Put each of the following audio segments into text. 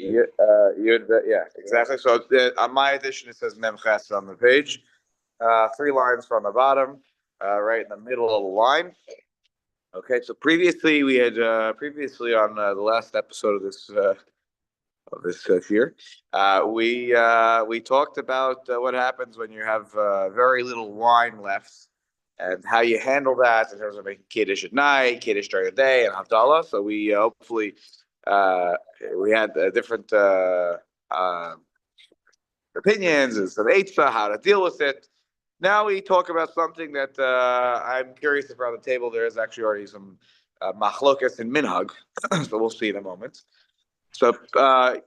Yeah, exactly. So on my edition, it says Memches on the page. 3 lines from the bottom, right in the middle of the line. Okay, so previously we had previously on the last episode of this year, we talked about what happens when you have very little wine left, and how you handle that in terms of making kiddush at night, kiddush during the day, and havdalah. So we hopefully uh, we had different uh, opinions and some eitzah how to deal with it. Now we talk about something that I'm curious if around the table there is actually already some machlokas in minhag, so we'll see in a moment. So the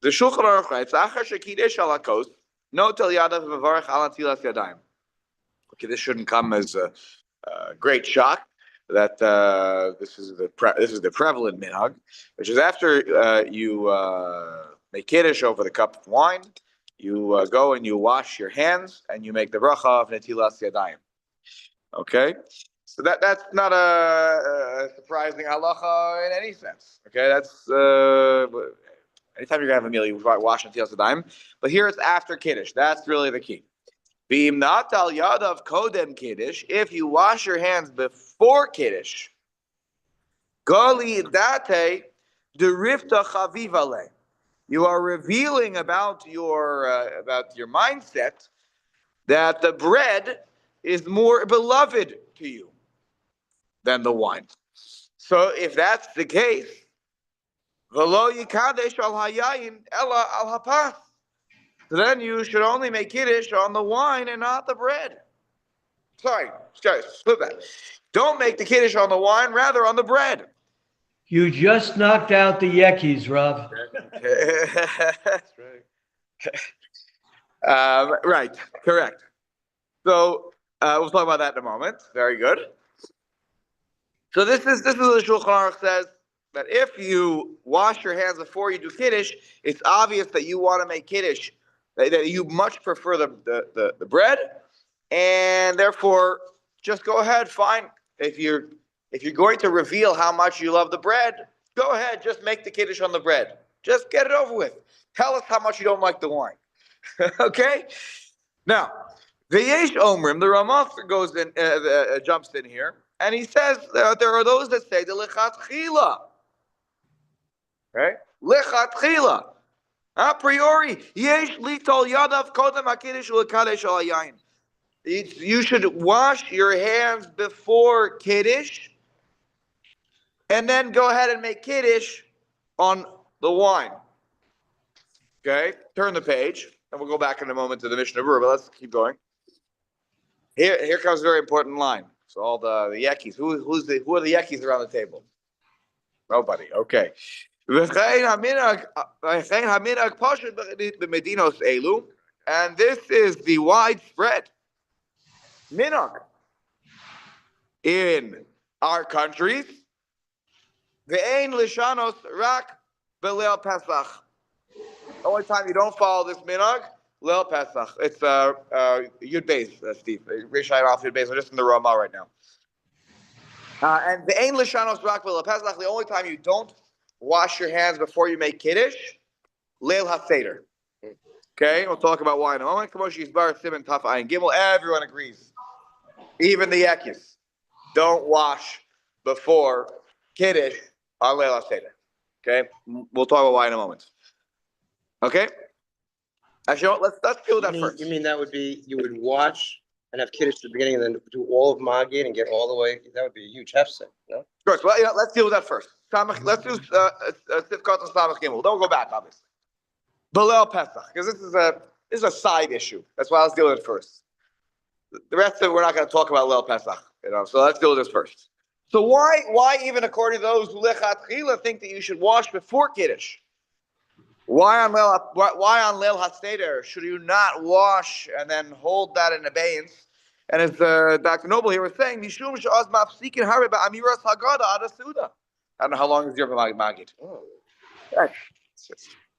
Shulchan Aruch writes, "Achar shekidesh alakos, no tel yadav v'varach al natilas yadayim." Okay, this shouldn't come as a great shock that this is the prevalent minhag, which is after you make kiddush over the cup of wine, you go and you wash your hands and you make the bracha of netilas yadayim. Okay, so that's not a surprising halacha in any sense. Okay, that's anytime you're gonna have a meal, you wash netilas yadayim. But here it's after kiddush. That's really the key. V'im not al yadav kodem kiddush. If you wash your hands before kiddush, gali date derifta chavivale. You are revealing about your mindset that the bread is more beloved to you than the wine. So if that's the case, v'lo yikadesh al hayayin ella al hapas. So then you should only make kiddush on the wine and not the bread. Sorry, guys, flip that. Don't make the kiddush on the wine, rather on the bread. You just knocked out the Yekis, Rav. That's right. Right, correct. So we'll talk about that in a moment. Very good. So this is what the Shulchan Aruch says, that if you wash your hands before you do kiddush, it's obvious that you want to make kiddush, that you much prefer the bread, and therefore just go ahead. Fine, if you're going to reveal how much you love the bread, go ahead, just make the kiddush on the bread. Just get it over with. Tell us how much you don't like the wine. Okay? Now, V'yesh Omrim, the Ramah goes in, jumps in here, and he says there are those that say the lechatchila. Okay? Lechatchila. A priori, yesh litol yadav kodem hakiddush u'lekadesh al hayayin. You should wash your hands before kiddush, and then go ahead and make kiddush on the wine. Okay, turn the page, and we'll go back in a moment to the Mishnah Berurah, but let's keep going. Here comes a very important line. So all the yekis. Who are the yekis around the table? Nobody. Okay. And this is the widespread minhag in our countries. Ve'ein lishanos rak b'leil Pesach. The only time you don't follow this minhag, Leil Pesach. It's Yud Beis, Steve. Rishai Ralph Yud Beis. We're just in the Ramah right now. And ve'ein lishanos rak b'leil Pesach. The only time you don't wash your hands before you make kiddush, Leil HaSeder. Okay, we'll talk about why in a moment. Kamosh Yisbar Simon Taf Ayin Gimel. Everyone agrees, even the Yekis, don't wash before kiddush on Leil HaSeder. Okay, we'll talk about why in a moment. Okay, actually, let's deal with that first. You mean that would be you would watch and have kiddush at the beginning, and then do all of Magid and get all the way? That would be a huge hefsek, no? Of course. Well, let's deal with that first. Let's do Sifkat and Samach Gimel. Don't go back, obviously. Belel Pesach, because this is a side issue. That's why I was dealing with it first. The rest of it, we're not going to talk about Leil Pesach, So let's deal with this first. So why even according to those who lechatchila think that you should wash before kiddush? Why on Leil HaSeder should you not wash and then hold that in abeyance? And as Dr. Noble here was saying, Mishum she'az mafsikin harbe ba'amiras haggadah ad hasuda. I don't know how long is your Magid.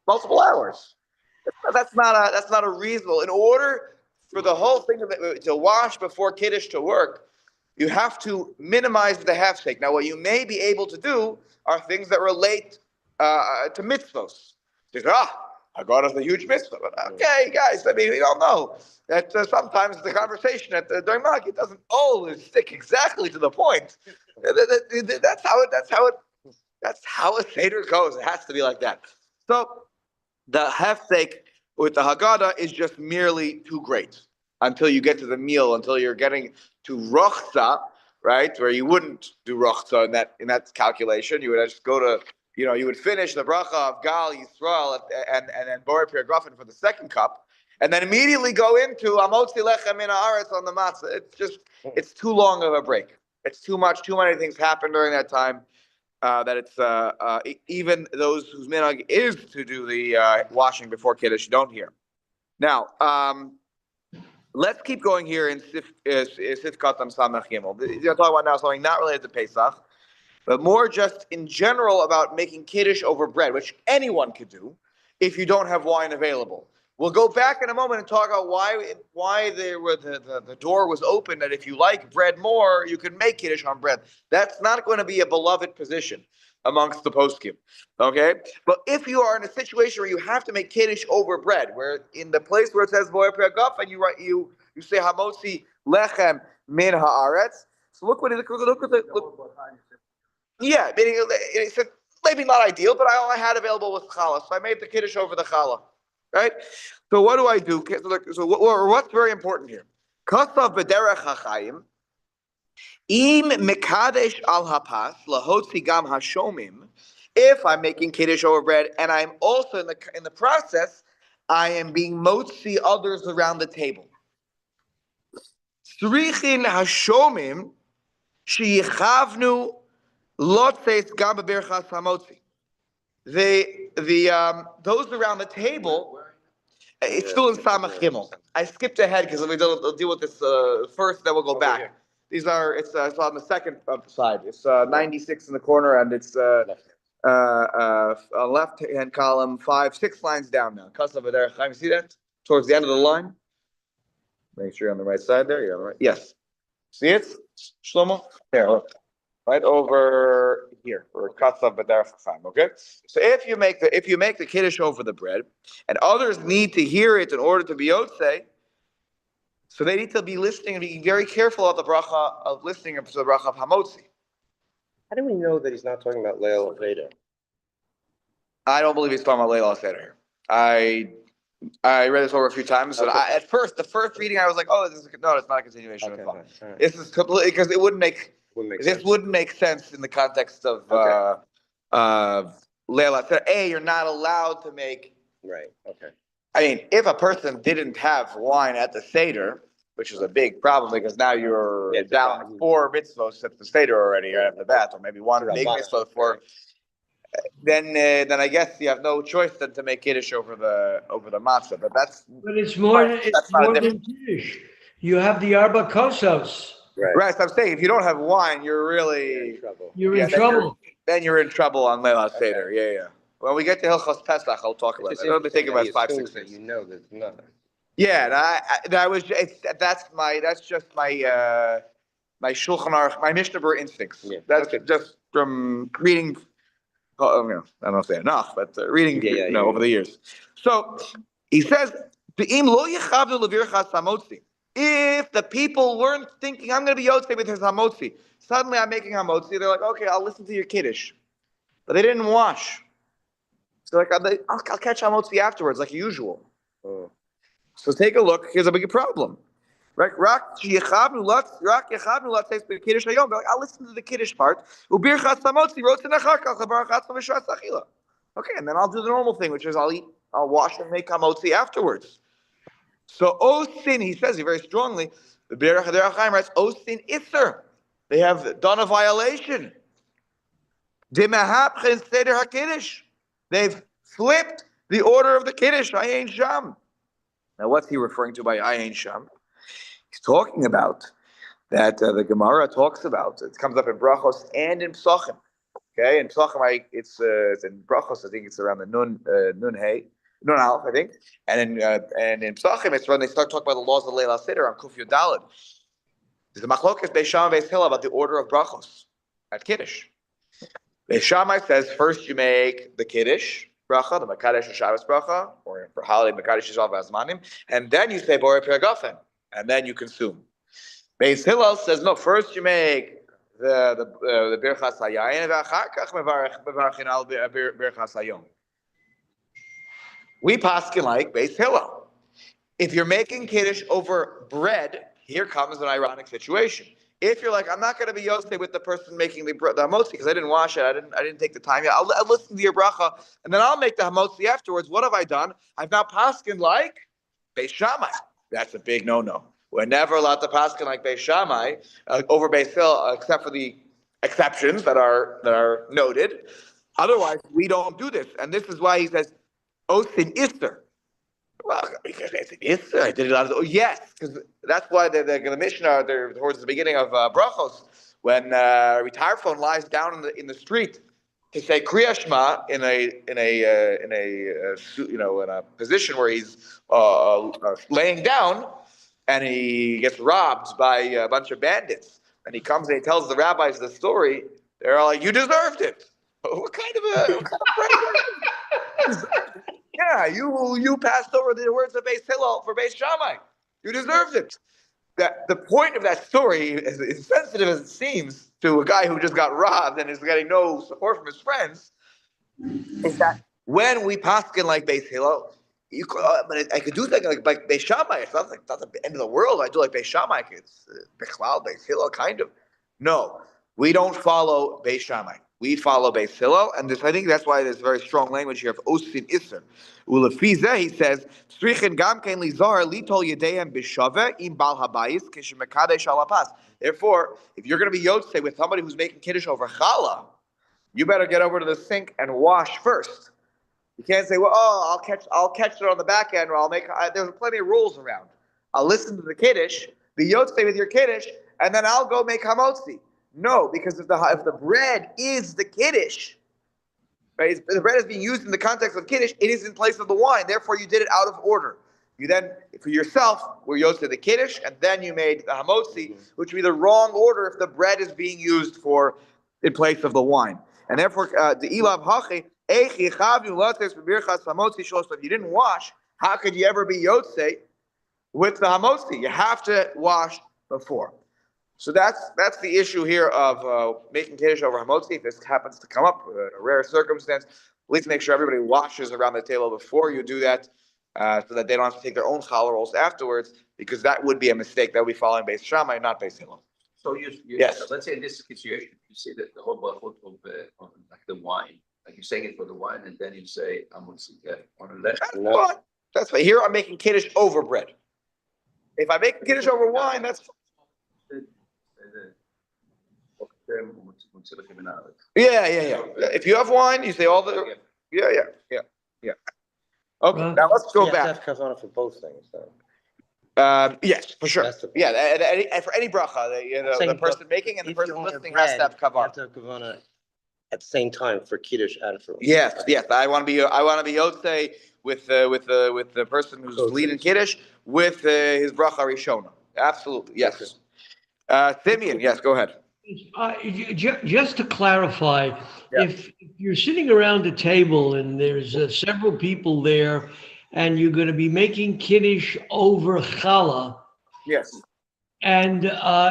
Multiple hours. That's not a reasonable. In order for the whole thing to wash before kiddush to work, you have to minimize the half-sake. Now, what you may be able to do are things that relate to mitzvos. He says, Haggadah's a huge mitzvah. But okay, guys, I mean, we don't know that sometimes the conversation during Magid doesn't always stick exactly to the point. That's how a Seder goes. It has to be like that. So the hefsek with the Haggadah is just merely too great until you get to the meal, until you're getting to Rochza, right? Where you wouldn't do Rochza in that calculation. You would just go to, you would finish the bracha of Gal Yisrael and then Borei Pir Grafen for the second cup, and then immediately go into Amotzi Lechem Min Haaretz on the matzah. It's too long of a break. It's too much. Too many things happen during that time. That it's even those whose minhag is to do the washing before Kiddush don't hear. Now, let's keep going here in Sif Katam Samach Gimel. You're talking about now something not related to Pesach, but more just in general about making Kiddush over bread, which anyone could do if you don't have wine available. We'll go back in a moment and talk about why the door was open, that if you like bread more, you can make Kiddush on bread. That's not going to be a beloved position amongst the poskim, okay? But if you are in a situation where you have to make Kiddush over bread, where in the place where it says Boyer Pregaf, and you say Hamotzi Lechem Min Haaretz. So look at the yeah, meaning it said maybe not ideal, but I only had available with challah, so I made the Kiddush over the challah. Right? So what do I do? So what's very important here? Kasav b'derech hachayim, im mekadesh al hapas lahotzi gam hashomim. If I'm making kiddush over bread, and I'm also in the process, I am being motzi others around the table. Tzrichin hashomim sheyichavnu lotzeis gam b'berchas hamotzi. Those around the table. It's still in Samach Gimel. I skipped ahead because we'll deal with this first, then we'll go back. It's on the second side. It's 96 in the corner, and it's on left-hand column, 6 lines down now. Kasav B'derech Chaim. See that? Towards the end of the line? Make sure you're on the right side there. You're on the right. Yes. See it? Shlomo? There, look. Right over here, or Kasav B'derech Chaim. Okay? So if you make the Kiddush over the bread, and others need to hear it in order to be Yotzei, so they need to be listening and be very careful of the bracha of listening to the bracha of Hamotzi. How do we know that he's not talking about Leil Veda? I don't believe he's talking about Leila Seder here. I read this over a few times, but at first, the first reading, I was like, "Oh, it's not a continuation of the thought." Right. This is completely because it wouldn't make sense in the context of Leila Seder. You're not allowed to make. Right. Okay. I mean, if a person didn't have wine at the Seder, which is a big problem because now you're down 4 mitzvos at the Seder already right after the bat, or maybe one big mitzvah for. Then I guess you have no choice than to make Kiddush over the matzah. But it's more than Kiddush. You have the Arba Kosos. Right. So I'm saying if you don't have wine, you're really in trouble. Then you're in trouble on Leila Seder. Yeah. When we get to Hilchot Pesach, I'll talk about it. It'll be taking about 5-6 years. You know there's nothing. Yeah, that's just my my Shulchan Aruch, my Mishnah Berurah instincts. Yeah. That's just from reading. I don't know if say enough, but reading over the years. So he says, if the people weren't thinking, I'm going to be Yotzei with his Hamotzi, suddenly I'm making Hamotzi, they're like, okay, I'll listen to your Kiddush. But they didn't wash. So I'll catch Hamotzi afterwards, like usual. Oh. So take a look. Here's a big problem. Right? I'll listen to the Kiddush part. Okay, and then I'll do the normal thing, which is I'll wash and make hamotzi afterwards. So Osin, he says it very strongly, the Berach HaDerech writes, Osin Isser. They have done a violation. They've flipped the order of the Kiddush, Ayin Sham. Now what's he referring to by Ayin Sham? He's talking about that the Gemara talks about. It comes up in Brachos and in Psachim. Okay, in Psachim, it's in Brachos. I think it's around the Nun Aleph, I think, and in Psachim, it's when they start talking about the laws of Leila Seder on Kuf Yud Daled. There's a Machlokes Beis Shammai Beis Hillel about the order of Brachos at Kiddush. Beis Shammai says first you make the Kiddush, bracha, the Makadesh Shabbos bracha, or for holiday Makadesh Shav Azmanim, and then you say Borei Piragafen, and then you consume. Beis Hillel says no. First you make the Birchas Hayayin, v'achar kach mevarchin al Birchas Hayom. We paskin like Beis Hillel. If you're making kiddush over bread, here comes an ironic situation. If you're like, I'm not going to be yosei with the person making the hamotzi because I didn't wash it, I didn't take the time yet. I'll listen to your bracha and then I'll make the hamotzi afterwards. What have I done? I've now paskin like Beis Shammai. That's a big no-no. We're never allowed to paskin like Beis Shammai over Beis Hillel, except for the exceptions that are noted. Otherwise, we don't do this, and this is why he says osin ister. Well, because I said yes, I did it out of yes, because that's why the Mishnah towards the beginning of brachos, when retired phone lies down in the street to say Kriya Shema in a position where he's laying down, and he gets robbed by a bunch of bandits, and he comes and he tells the rabbis the story. They're all like, "You deserved it." What kind of prayer? Yeah, you passed over the words of Beis Hillel for Beis Shammai. You deserved it. That the point of that story, as insensitive as it seems to a guy who just got robbed and is getting no support from his friends, is that when we paskin like Beis Hillel, but I could do things like Beis Shammai. It's not the end of the world. I do like Beis Shammai. It's Beis Hillel kind of. No, we don't follow Beis Shammai. We follow Beis Hillel, and I think that's why there's very strong language here of Osin Isser. Ulefizeh, he says, Tzrichin gam kein lizar litol yedeim b'shaveh im bal habayis kishemekadesh alapas. Therefore, if you're going to be yotzei with somebody who's making kiddush over challah, you better get over to the sink and wash first. You can't say, well, I'll catch it on the back end, or there's plenty of rules around. I'll listen to the kiddush, be yotzei with your kiddush, and then I'll go make hamotzi. No, because if the bread is the kiddush, right? If the bread is being used in the context of kiddush, it is in place of the wine. Therefore, you did it out of order. You then, for yourself, were yosef the kiddush, and then you made the hamotzi, which would be the wrong order if the bread is being used in place of the wine. And therefore, the ilav hachi eich yichavu lates b'birchas hamotzi shlos. If you didn't wash, how could you ever be yosef with the hamotzi? You have to wash before. So that's the issue here of making kiddush over hamotzi. If this happens to come up, a rare circumstance, please make sure everybody washes around the table before you do that, so that they don't have to take their own challah rolls afterwards, because that would be a mistake. That would be following Beis Shammai, not Beis Hillel. So yes. Let's say in this situation, you say that the whole brachot of like the wine, like you're saying it for the wine, and then you say hamotzi on the left. That's fine. Here I'm making kiddush over bread. If I make kiddush over wine, that's fine. Yeah. If you have wine, you say all the. Yeah. Okay, now let's go back. Have kavana for both things, though. Yes, for sure. And for any bracha, the person making and the person listening has to have kavana. You have to have kavana at the same time for kiddush and for. Yes. I want to be yotzei with the person who's leading kiddush with his bracha rishona. Absolutely, yes. Simeon, yes, go ahead. Just to clarify, if you're sitting around a table and there's several people there, and you're going to be making kiddush over challah, yes, and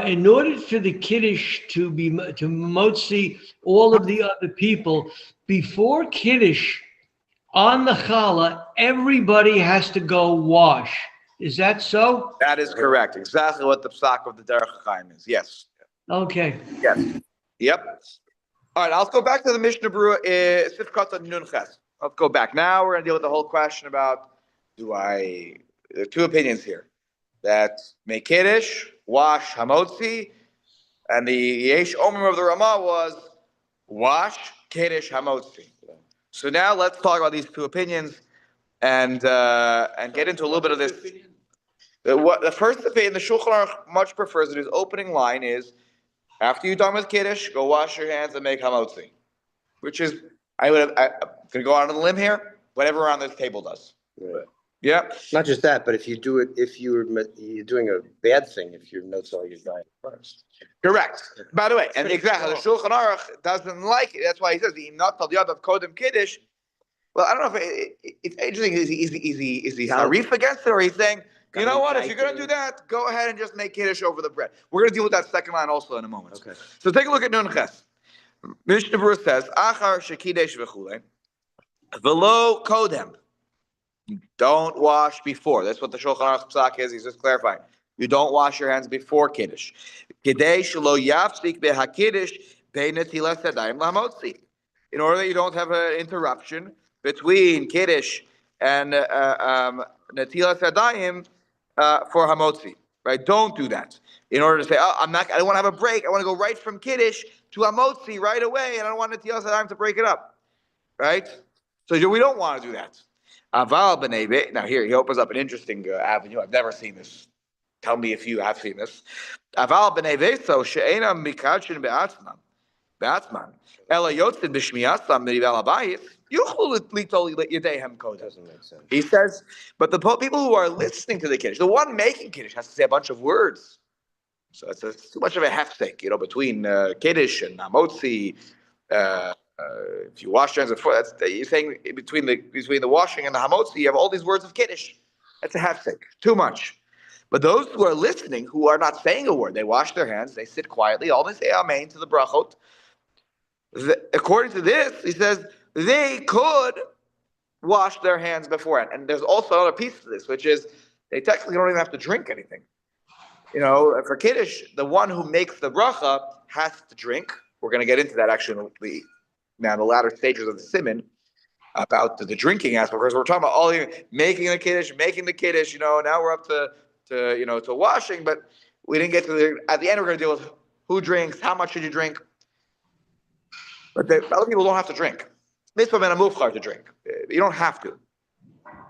in order for the kiddush to motzi all of the other people before kiddush on the challah, everybody has to go wash. Is that so? That is correct. Exactly what the psak of the Derech Chaim is. Yes. Okay. Yes. Yep. All right. Let's go back to the Mishnah Berurah. Sifkat Nun Ches. Let's go back. Now we're going to deal with the whole question about there are two opinions here. That make kiddush, wash hamotzi, and the Yesh Omer of the Ramah was wash kiddush hamotzi. So now let's talk about these two opinions and get into a little bit of this. The first opinion, the Shulchan Aruch much prefers it. His opening line is, after you're done with kiddush, go wash your hands and make hamotzi, which is I'm going to go out on a limb here. Whatever on this table does. Right. Yeah. Not just that, but if you do it, if you're doing a bad thing, if you're notzal your diet first. Correct. By the way, and exactly, the Shulchan Aruch doesn't like it. That's why he says the not al yad of kodem kiddush. Well, I don't know if it's interesting. Is he harif against it, or he's saying, you know what? If you're going to do that, go ahead and just make kiddush over the bread. We're going to deal with that second line also in a moment. Okay. So take a look at Nun Ches. Mishnah Berurah says, "Achar shekidesh v'chulei v'lo kodem." Don't wash before. That's what the Shulchan Aruch Psak is. He's just clarifying. You don't wash your hands before kiddush. Kidei shelo yafsik behakiddush beinetilas yadayim lahamotzi. In order that you don't have an interruption between kiddush and netilas yadayim for hamotzi. Right? Don't do that. In order to say, oh, I don't want to have a break. I want to go right from kiddush to hamotzi right away, and I don't want netilas yadayim to break it up. Right? So we don't want to do that. Aval b'nei Beit. Now here he opens up an interesting avenue. I've never seen this. Tell me if you have seen this. Aval b'nei Beito she'enam mikachin be'atzman ela yotzid b'shmiyasam merival habayis yuchlu litol yedehem kodem. Doesn't make sense. He says, but the people who are listening to the kiddush, the one making kiddush has to say a bunch of words. So it's too much of a hefsek, between kiddush and hamotzi. If you wash your hands before, you're saying between the washing and the hamotzi, you have all these words of kiddush. That's a hefsek, too much. But those who are listening, who are not saying a word, they wash their hands, they sit quietly, all they say amen to the brachot. According to this, he says they could wash their hands beforehand. And there's also another piece to this, which is they technically don't even have to drink anything. For kiddush, the one who makes the bracha has to drink. We're going to get into that actually now in the latter stages of the siman about the drinking aspect, because we're talking about all making the kiddush. Now we're up to washing, but we didn't get to at the end. We're going to deal with who drinks, how much should you drink. But other people don't have to drink. Mitzvah ben amufchar to drink. You don't have to.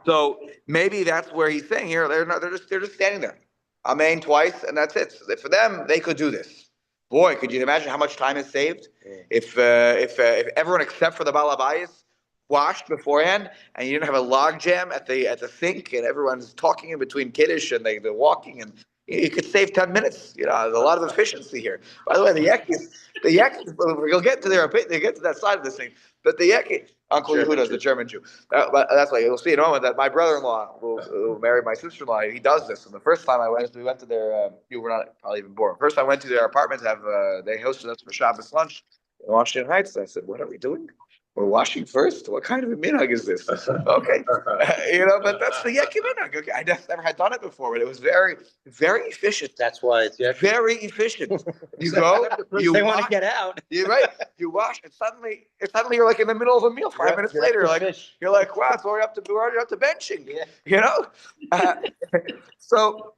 So maybe that's where he's saying here. They're just standing there, amen twice, and that's it. So for them, they could do this. Boy, could you imagine how much time is saved if everyone except for the balabayis washed beforehand, and you didn't have a log jam at the sink, and everyone's talking in between kiddush and they're walking, and you could save 10 minutes. There's a lot of efficiency here. By the way, the Yekkis, we'll get to they get to that side of this thing, but the Yekkis, Uncle Yehuda is the German Jew. But that's why you'll see in a moment that my brother-in-law who married my sister-in-law, he does this. And the first time we went to their, you were not probably even born. First time I went to their apartment to have, they hosted us for Shabbos lunch in Washington Heights. I said, what are we doing? We're washing first? What kind of a minhag is this? Okay. But that's the Yekki minhag. Okay. I just never had done it before, but it was very, very efficient. That's why it's very efficient. You go, they want to get out. You're right. You wash, and suddenly you're like in the middle of a meal. 5 minutes later, you're like, wow, so we're up to benching. Yeah. So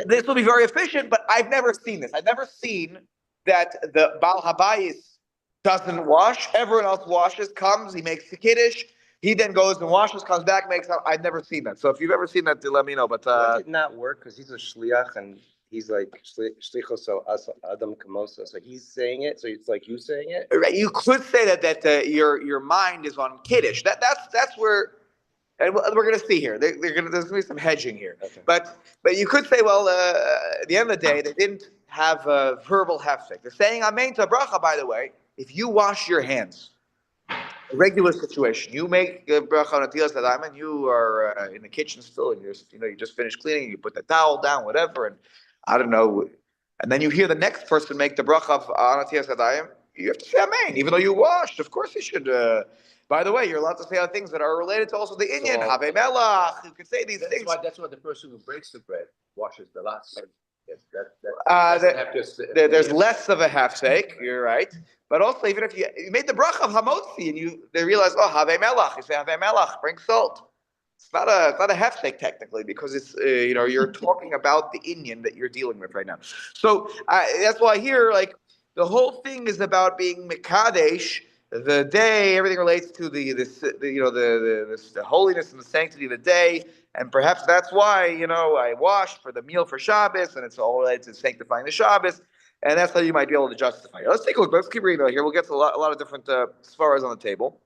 this will be very efficient. But I've never seen this. I've never seen that the Baal Habayis doesn't wash. Everyone else washes, comes, he makes the kiddush. He then goes and washes, comes back, makes up. I've never seen that. So if you've ever seen that, let me know. But it did not work because he's a shliach and he's like shlicho so adam kamosa. So he's saying it. So it's like you saying it. Right. You could say that your mind is on kiddush. That's where. And we're going to see here. There's going to be some hedging here. Okay. But you could say, well, at the end of the day, they didn't have a verbal hefsek. They're saying amen to bracha, by the way. If you wash your hands, a regular situation, you make bracha on netilas yadayim, and you are in the kitchen still, and you just finished cleaning, you put the towel down, whatever, and I don't know, and then you hear the next person make the bracha on netilas yadayim, you have to say amen, even though you washed. Of course you should. By the way, you're allowed to say other things that are related to also the Inyan. Have melach. You can say these things. That's why the person who breaks the bread washes the last. There's less of a hefsek. You're right. But also, even if you made the bracha of hamotzi and they realize, oh, have melach. You say have melach. Bring salt. It's not a hefsek technically because it's you're talking about the Inyan that you're dealing with right now. So that's why here, like the whole thing is about being mekadesh. The day, everything relates to the holiness and the sanctity of the day, and perhaps that's why I washed for the meal for Shabbos, and it's all related to sanctifying the Shabbos, and that's how you might be able to justify it. Let's take a look. Let's keep reading here. We'll get to a lot of different svaras on the table.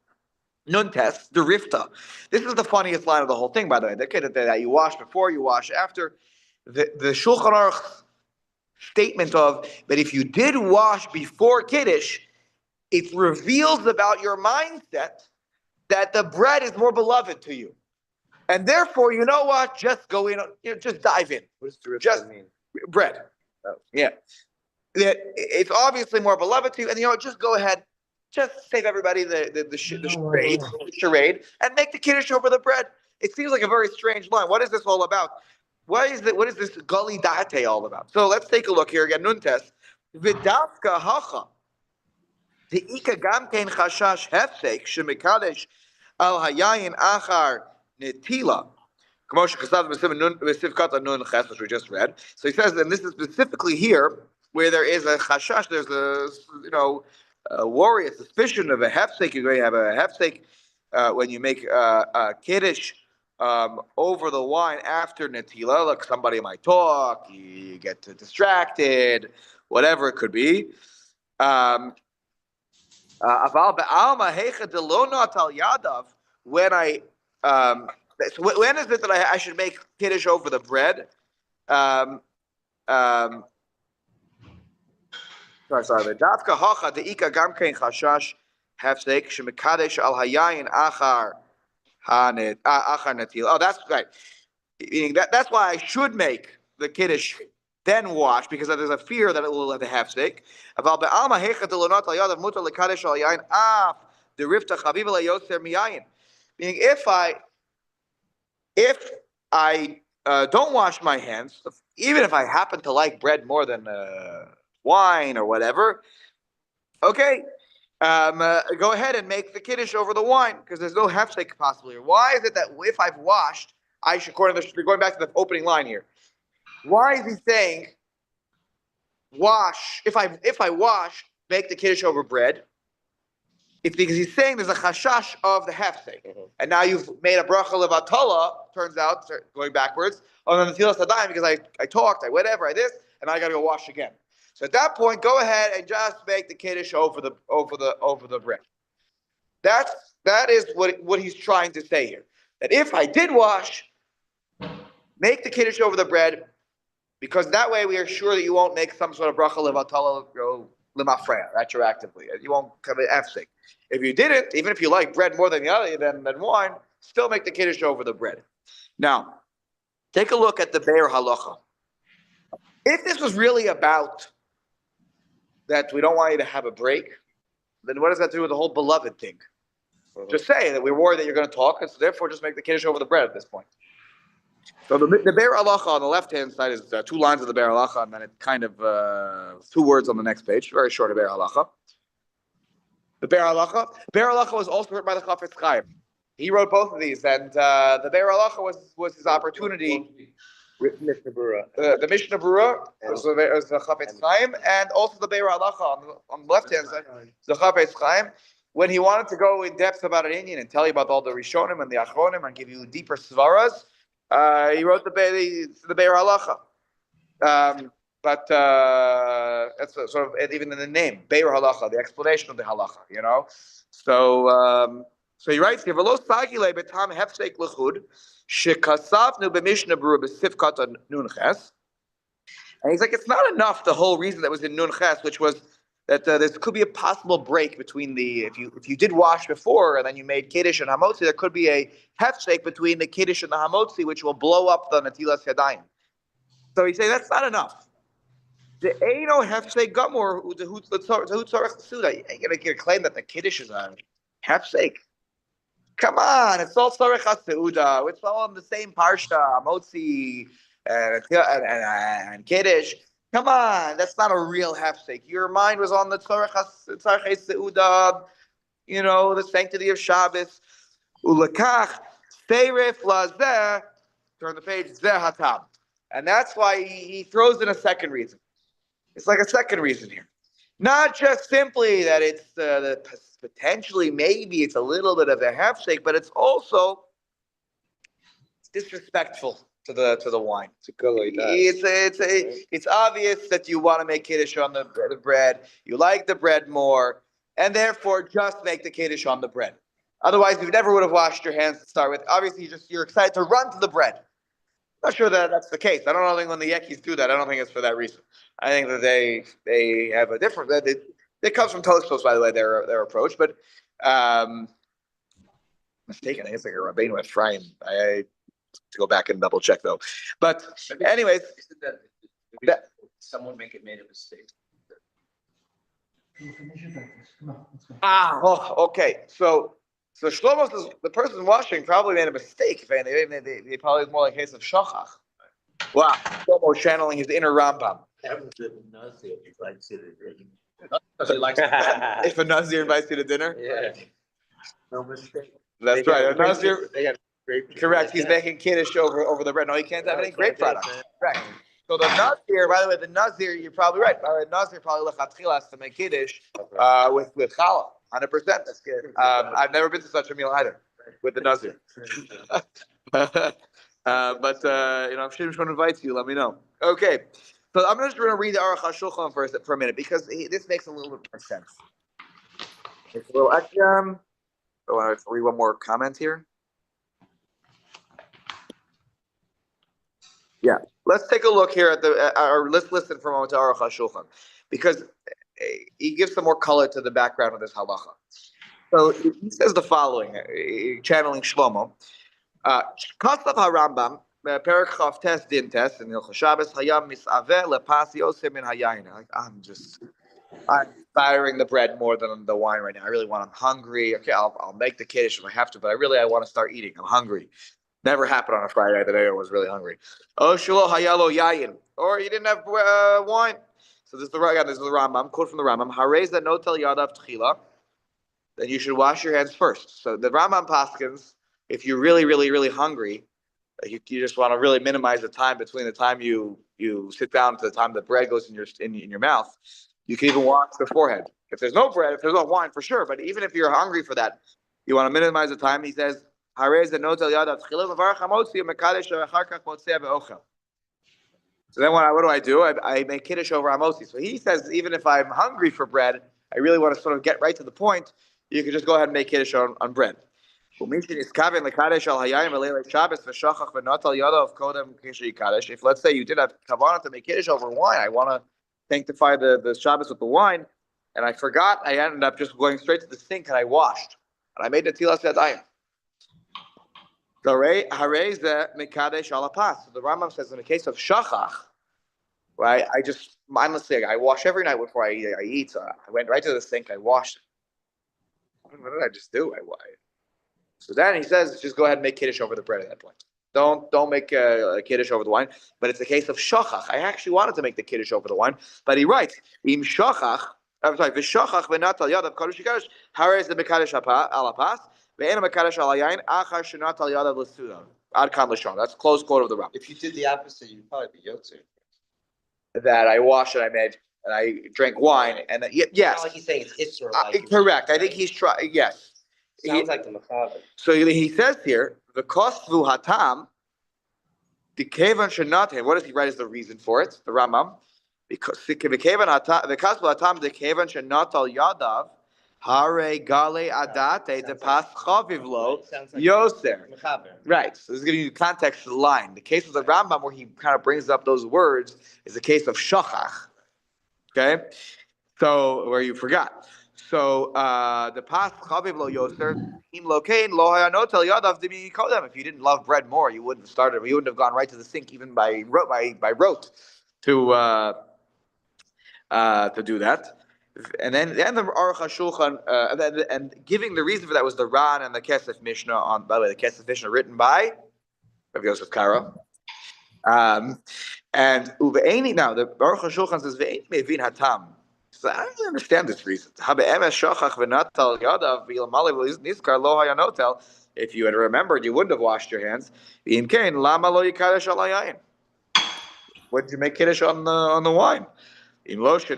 Nun test the rifta. This is the funniest line of the whole thing, by the way. That you wash before, you wash after. The Shulchan Aruch statement of that if you did wash before Kiddush, it reveals about your mindset that the bread is more beloved to you. And therefore, you know what? Just go in, just dive in. What does derivta Just mean? bread. Oh. Yeah. That it's obviously more beloved to you. And just go ahead. Just save everybody the charade and make the kiddush over the bread. It seems like a very strange line. What is this all about? What is this gully date all about? So let's take a look here again. Nuntes. Vidavka hacha. The ika gamkein chashash hefsek shemikadesh al hayayin achar netila. Which we just read. So he says, and this is specifically here where there is a chashash, there's a worry, a suspicion of a hefsek. You're going to have a hefsek when you make a kiddush over the wine after netila. Like somebody might talk, you get distracted, whatever it could be. When I so when is it that I should make kiddush over the bread? Sorry. The dafka hacha the ika gamkein chashash hefsek shemekadesh al hayayin achar natil. Oh, that's right. Meaning that's why I should make the kiddush then wash, because there's a fear that it will have a hefsek. Aval be'alma hecha delonot al yadav mutar lekadesh al hayayin af the rifta chaviv la yoser miyayin. Meaning if I don't wash my hands, even if I happen to like bread more than wine or whatever, okay, go ahead and make the kiddush over the wine, because there's no hefsek possibly. Why is it that if I've washed, I should, according to going back to the opening line here, why is he saying wash? If I wash, make the kiddush over bread. It's because he's saying there's a chashash of the hefsek, and now you've made a bracha levatala. Turns out, going backwards, on the netilas hadayim, because I talked, I whatever, I this, and I got to go wash again. So at that point, go ahead and just make the kiddush over the bread. That is what he's trying to say here. That if I did wash, make the kiddush over the bread, because that way we are sure that you won't make some sort of bracha levatala lemafreya retroactively. You won't come in hefsek. If you didn't, even if you like bread more than the other than wine, still make the kiddush over the bread. Now, take a look at the Be'er Halacha. If this was really about that we don't want you to have a break, then what does that do with the whole beloved thing? Just say that we're worried that you're going to talk, and so therefore just make the kiddush over the bread at this point. So the Be'er Halacha on the left-hand side is 2 lines of the Be'er Halacha, and then it's kind of 2 words on the next page. Very short of Be'er Halacha. The Be'er Halacha was also written by the Chafetz Chaim. He wrote both of these, and the Be'er Halacha was his opportunity. The Mishnah Berurah was the Chafetz Chaim, and also the Be'er Halacha on the left-hand side, the Chafetz Chaim, when he wanted to go in depth about an Indian and tell you about all the Rishonim and the Achronim and give you deeper svaras, he wrote the Be'er Halacha. But that's sort of even in the name, Be'er Halacha, the explanation of the halacha, So he writes here, "V'lo sagile betam hefsek lechud shekasavnu b'mishnah berurah b'sifkat nun ches." And he's like, it's not enough. The whole reason that was in nun ches, which was that there could be a possible break between if you did wash before and then you made kiddush and hamotzi, there could be a hefsek between the kiddush and the hamotzi, which will blow up the netilas yadayim. So he's saying that's not enough. The Eino hefsek gamor the tzarech suda. You ain't gonna claim that the kiddush is a hefsek. Come on, it's all tzarech suda. It's all in the same parsha, motzi and kiddush. Come on, that's not a real hefsek. Your mind was on the tzarech suda. The sanctity of Shabbos. Ulakach seiref lazeh. Turn the page. Zeh hatam, and that's why he throws in a second reason. It's like a second reason here. Not just simply that it's potentially, maybe it's a little bit of a hefsek, but it's also disrespectful to the wine. It's obvious that you want to make kiddush on the bread. You like the bread more, and therefore just make the kiddush on the bread. Otherwise, you never would have washed your hands to start with. Obviously, you're excited to run to the bread. I'm not sure that that's the case. I don't think when the Yekis do that, I don't think it's for that reason. I think that they have a different. It comes from Tosfos, by the way, their approach. But mistaken. I think it's like a Rabbeinu Ephraim. I to go back and double check though. But anyways, Isn't that- someone made a mistake? Okay. So Shlomo says the person washing probably made a mistake. If anything, they probably is more like a case of shachach. Wow, Shlomo channeling his inner Rambam. That was the Nazir likes it. Because he likes If a Nazir invites you to dinner, Yeah. no mistake. that's right. A Nazir, They got great. correct. He's making kiddush over the bread. No, he can't have any grape products. Correct. So the Nazir, by the way, the Nazir, you're probably right. By the way, Nazir probably lechatchila has to make kiddush with challah, 100%. That's good. I've never been to such a meal either with the Nazir. But if Shimshon invites you, let me know. Okay, so I'm just going to read the Aruch HaShulchan for a minute because this makes a little bit more sense. It's a little extra. I want to read one more comment here. Yeah, let's take a look here at or let's listen for a moment to Aruch HaShulchan because he gives some more color to the background of this halacha. So he says the following, channeling Shlomo. Kasav HaRambam, Perek Chav Tes Din Tes, in Hilchot Shabbat, Hayam Misaveh Lepas Yosef Min Hayayin. I'm firing the bread more than the wine right now. I'm hungry. Okay, I'll make the kiddush if I have to, but I want to start eating. I'm hungry. Never happened on a Friday that I was really hungry. Oh, Shelo Hayalo Yayin. Or you didn't have wine. So this is the Rambam, quote from the Rambam. Hareza Notel Yadav Tchila. Then you should wash your hands first. So the Rambam paskins, if you're really, really, really hungry, you just want to really minimize the time between the time you sit down to the time the bread goes in your mouth. You can even wash the forehead. If there's no bread, if there's no wine, for sure. But even if you're hungry for that, you want to minimize the time. He says, so then what do? I make kiddush over Amosi. So he says, even if I'm hungry for bread, I really want to sort of get right to the point. You can just go ahead and make kiddush on bread. If let's say you did have kavanah to make kiddush over wine, I want to sanctify the Shabbos with the wine, and I forgot, I ended up just going straight to the sink and I washed. And I made the tilas yadayim. So mekadesh alapas. So the Rambam says in the case of shachach, right? I just mindlessly I wash every night before I eat. So I went right to the sink. I washed. What did I just do? So then he says, just go ahead and make kiddush over the bread at that point. Don't make a kiddush over the wine. But it's a case of shachach. I actually wanted to make the kiddush over the wine, but he writes im shachach. I'm sorry. V'shachach v'natal yadav kadosh yikadosh. Harez the mekadesh alapas. That's close quote of the Rambam. If you did the opposite, you'd probably be yotzer. That I washed and I made and I drank wine and yes. It's not like he's saying it's Israel. Correct. I think he's trying. Yes. Sounds like the Machaber. So he says here the kosvu hatam the kevan shenatem. What does he write as the reason for it? The Rambam because the kevan hatam the kosvu hatam the kevan shenatal yadav. Hare gale adate de pas chavivlo yoser. Right. So this is giving you the context of the line. The case of the Rambam where he kind of brings up those words is a case of shachach. Okay. So where you forgot. So the pas chavivlo yoser im lokein lo hayanotel yadav dimi kodem. If you didn't love bread more, you wouldn't have started. You wouldn't have gone right to the sink even by rote to do that. And then the Aruch HaShulchan, and giving the reason for that was the Ran and the Kesef Mishnah. By the way, the Kesef Mishnah written by Rav Yosef Karo. And Uve'eni, now the Aruch HaShulchan says Ve'eni mevin hatam. So I don't really understand this reason. If you had remembered, you wouldn't have washed your hands. Wouldn't you make kiddush on the wine? Unless you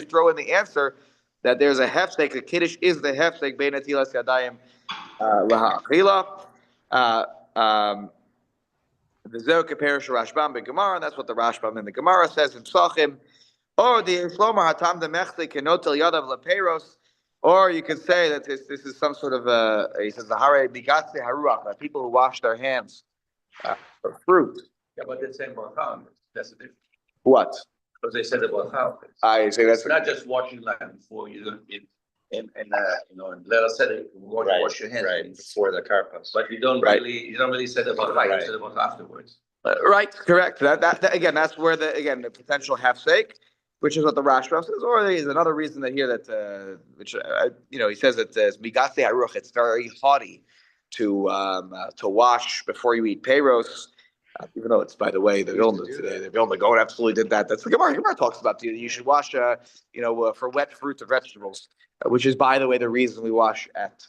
throw in the answer that there's a hefsek, the kiddush is the hefsek bein atilas yadayim laha'achila. The Zeo Kaperish Rashbam ben Gemara, and that's what the Rashbam in the Gemara says in Psachim. Or the Shlomo Hatam de Mechli Kenotel Yadav Leperos. Or you could say that this is some sort of he says the Hare Bigatze Haruach, that people who wash their hands for fruit. Yeah, but they're saying bracha. That's the difference. What? Because they said about how I say that's not just washing like before you don't eat. and in Leila said it, wash your hands. Right, before the karpas. But you don't Right. really say that about right, you said about afterwards. Right, correct. That again, that's where the potential hefsek, which is what the Rashba says, or there is another reason that here that which he says that migase haruch. It's very haughty to wash before you eat peiros, even though it's, by the way, the Vilna Gaon absolutely did that. That's the Gemara. Gemara talks about you should wash for wet fruits and vegetables, which is, by the way, the reason we wash at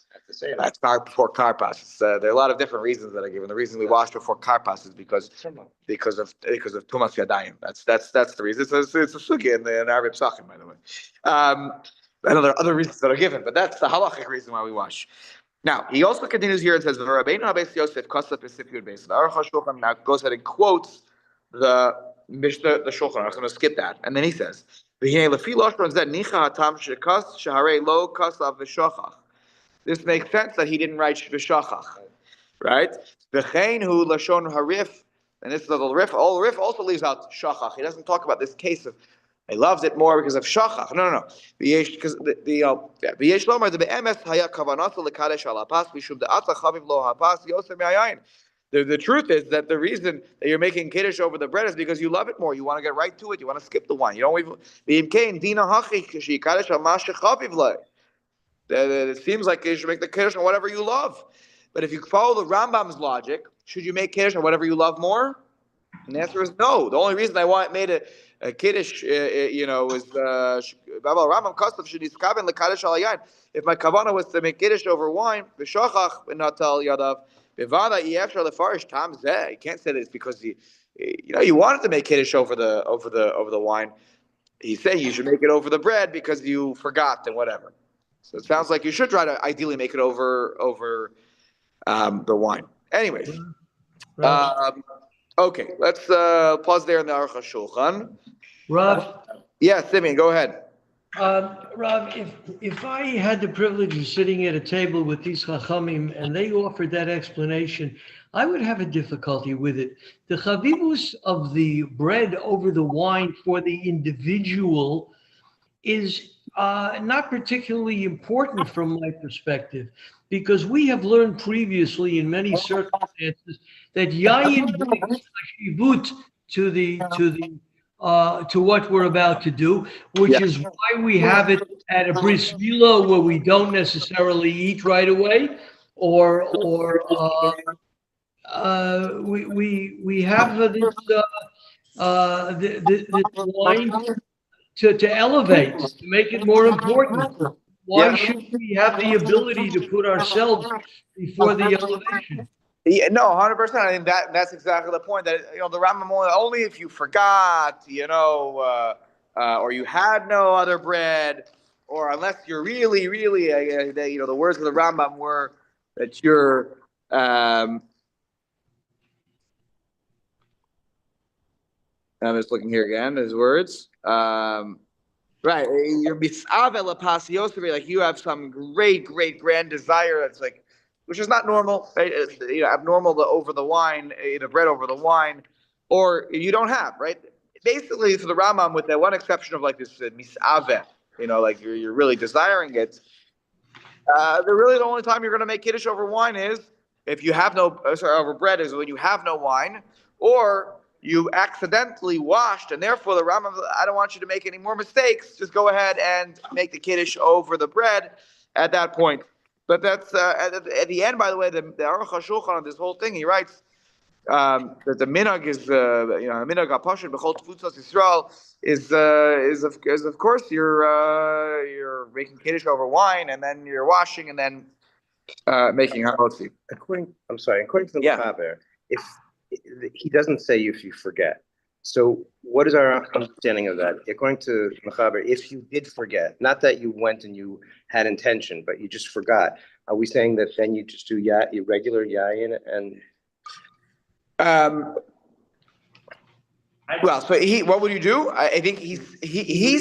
before karpas. There are a lot of different reasons that are given. The reason we wash before karpas is because of tumas yadayim. That's the reason. It's a sugi in Arabic psachim, by the way. And other reasons that are given, but that's the halachic reason why we wash. Now he also continues here and says, "Rabbeinu Abbas Yosef Kosef Pesifiyud Beis." The Aruch HaShulchan now goes ahead and quotes the Mishnah, the Shulchan. I'm going to skip that, and then he says, "V'hinei lefi loshon zeh nicha hatam shekas sheharei lo kasav v'shachach." This makes sense that he didn't write v'shachach, right? V'chein hu lashon harif, and this is the rif. All rif also leaves out shachach. He doesn't talk about this case of I loved it more because of shachach. No. Because v'yesh lomar the be'emes haya kavanasa lekadesh al hapas mishum de'atza chaviv lo hapas yosem yayin. The truth is that the reason that you're making kiddush over the bread is because you love it more. You want to get right to it. You want to skip the wine. You don't even v'imkein dina hachi shekadesh al ma shechaviv lo. It seems like you should make the kiddush on whatever you love. But if you follow the Rambam's logic, should you make kiddush on whatever you love more? And the answer is no. The only reason I made a kiddush, is Rambam custom should iskaben lekadosh al yayin. If my kavanah was to make kiddush over wine, v'shachach v'natal yadav bevada yefshar lefarish tam zeh. You can't say that it's because you wanted to make kiddush over the wine. He's saying you should make it over the bread because you forgot and whatever. So it sounds like you should try to ideally make it over the wine. Anyways, okay, let's pause there in the Aruch HaShulchan. Rav? Yes, Simeon, go ahead. Rav, if I had the privilege of sitting at a table with these Chachamim and they offered that explanation, I would have a difficulty with it. The chavivus of the bread over the wine for the individual is not particularly important from my perspective, because we have learned previously in many circumstances that yayin brings hashivut to what we're about to do, which is why we have it at a bris milah where we don't necessarily eat right away, or we have this wine to elevate, to make it more important. Why should we have the ability to put ourselves before the elevation? Yeah, no, 100%. I think that's exactly the point. That the Rambam only if you forgot, or you had no other bread, or unless you're really, the words of the Rambam were that you're. I'm just looking here again. His words. Right, you're misavel apasios, like you have some great grand desire that's like, which is not normal, right? Abnormal over the wine, the bread over the wine, or you don't have, right? Basically, for the Rambam, with that one exception of like this misave, like you're really desiring it. The only time you're going to make kiddush over wine is if you have over bread is when you have no wine, or you accidentally washed, and therefore the Rambam, I don't want you to make any more mistakes. Just go ahead and make the kiddush over the bread at that point. But that's at the end. By the way, the Aruch HaShulchan on this whole thing, he writes that the minhag is minhag hapashut b'chol tfutzos Yisrael is of course you're making kiddush over wine, and then you're washing, and then making hamotzi. According to the Mechaber, if he doesn't say if you forget. So what is our understanding of that? According to Mechaber, if you did forget, not that you went and you had intention, but you just forgot, are we saying that then you just do regular yayin and? Well, so what would you do? I think he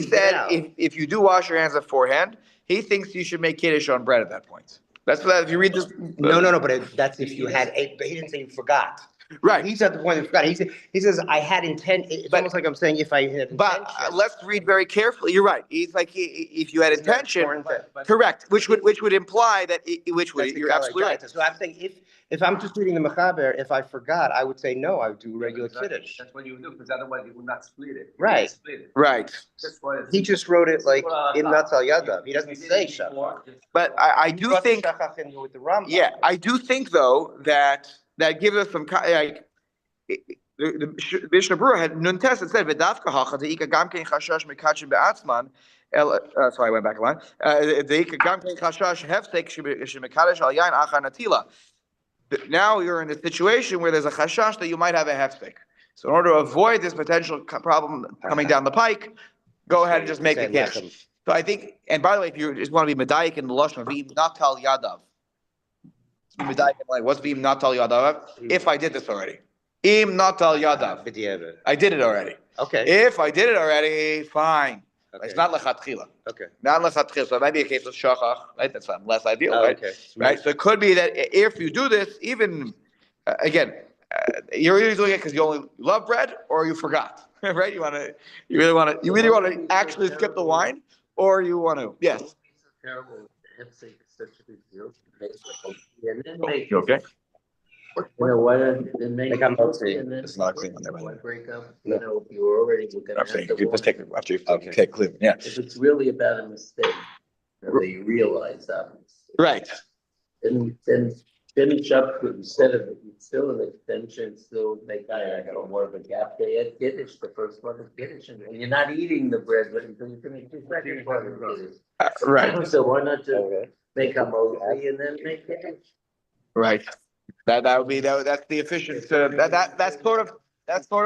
said if you do wash your hands beforehand, he thinks you should make kiddush on bread at that point. That's what if you read this. No. But that's if you had but he didn't say you forgot. Right. He's at the point of forgot. He says, I had intent. It's But- almost like I'm saying if I had But intention. let's read very carefully. You're right. He's like, if you had Isn't that intention, important? correct, which would imply that, That's you're the absolutely right. So I'm saying if I'm just reading the Mechaber, if I forgot, I would say no, I would do regular Kiddush. That's what you would do, because otherwise you would not split it. Right. Split it. Right. That's why it's- He just wrote it like in Natal Yadav. He doesn't say Shachach. But I He do brought the think, Shachach in with the Rambam. yeah, I do think though that gives us some like the Mishnah Berurah had nun test. It said v'dafka hacha deika gam kein chashash mekachim be'atzman. Sorry, I went back a line. Deika gam kein chashash hefsek shemekadosh al yain achar natila. Now you're in a situation where there's a chashash that you might have a hefsek. So in order to avoid this potential problem coming down the pike, go ahead and just make the kiddush. So I think, and by the way, if you just want to be medayik in the lashon of v'im natal yadav, medayik like what's v'im natal yadav? If I did this already, im natal yadav, I did it already. Okay. If I did it already, fine. Okay. It's not lechatchila. Okay. Not lechatchila. So it might be a case of shachach, right? That's less ideal, Oh, right? okay. Right. So it could be that if you do this, even again, you're either doing it because you only love bread or you forgot, right? You really want to actually skip the wine, or you want to, yes. Terrible. Such a big deal. And then make, You okay? you know, why don't then make. Like I'm not saying and then it's not clean on there, by the way. Break up, you know, if you were already. I'm saying you could just take it after you Okay. take Cleveland, yeah. If it's really about a mistake, that they realize that mistake. Right. Then finish up with instead of, it's still an extension, still make, I got more of a gap. They had Kiddush, the first one is Kiddush, and you're not eating the bread, but until you finish the second part of Kiddush. Right. So why not just Okay. make a mosey and then make Kiddush? Right. That would be that's the efficient. That's sort of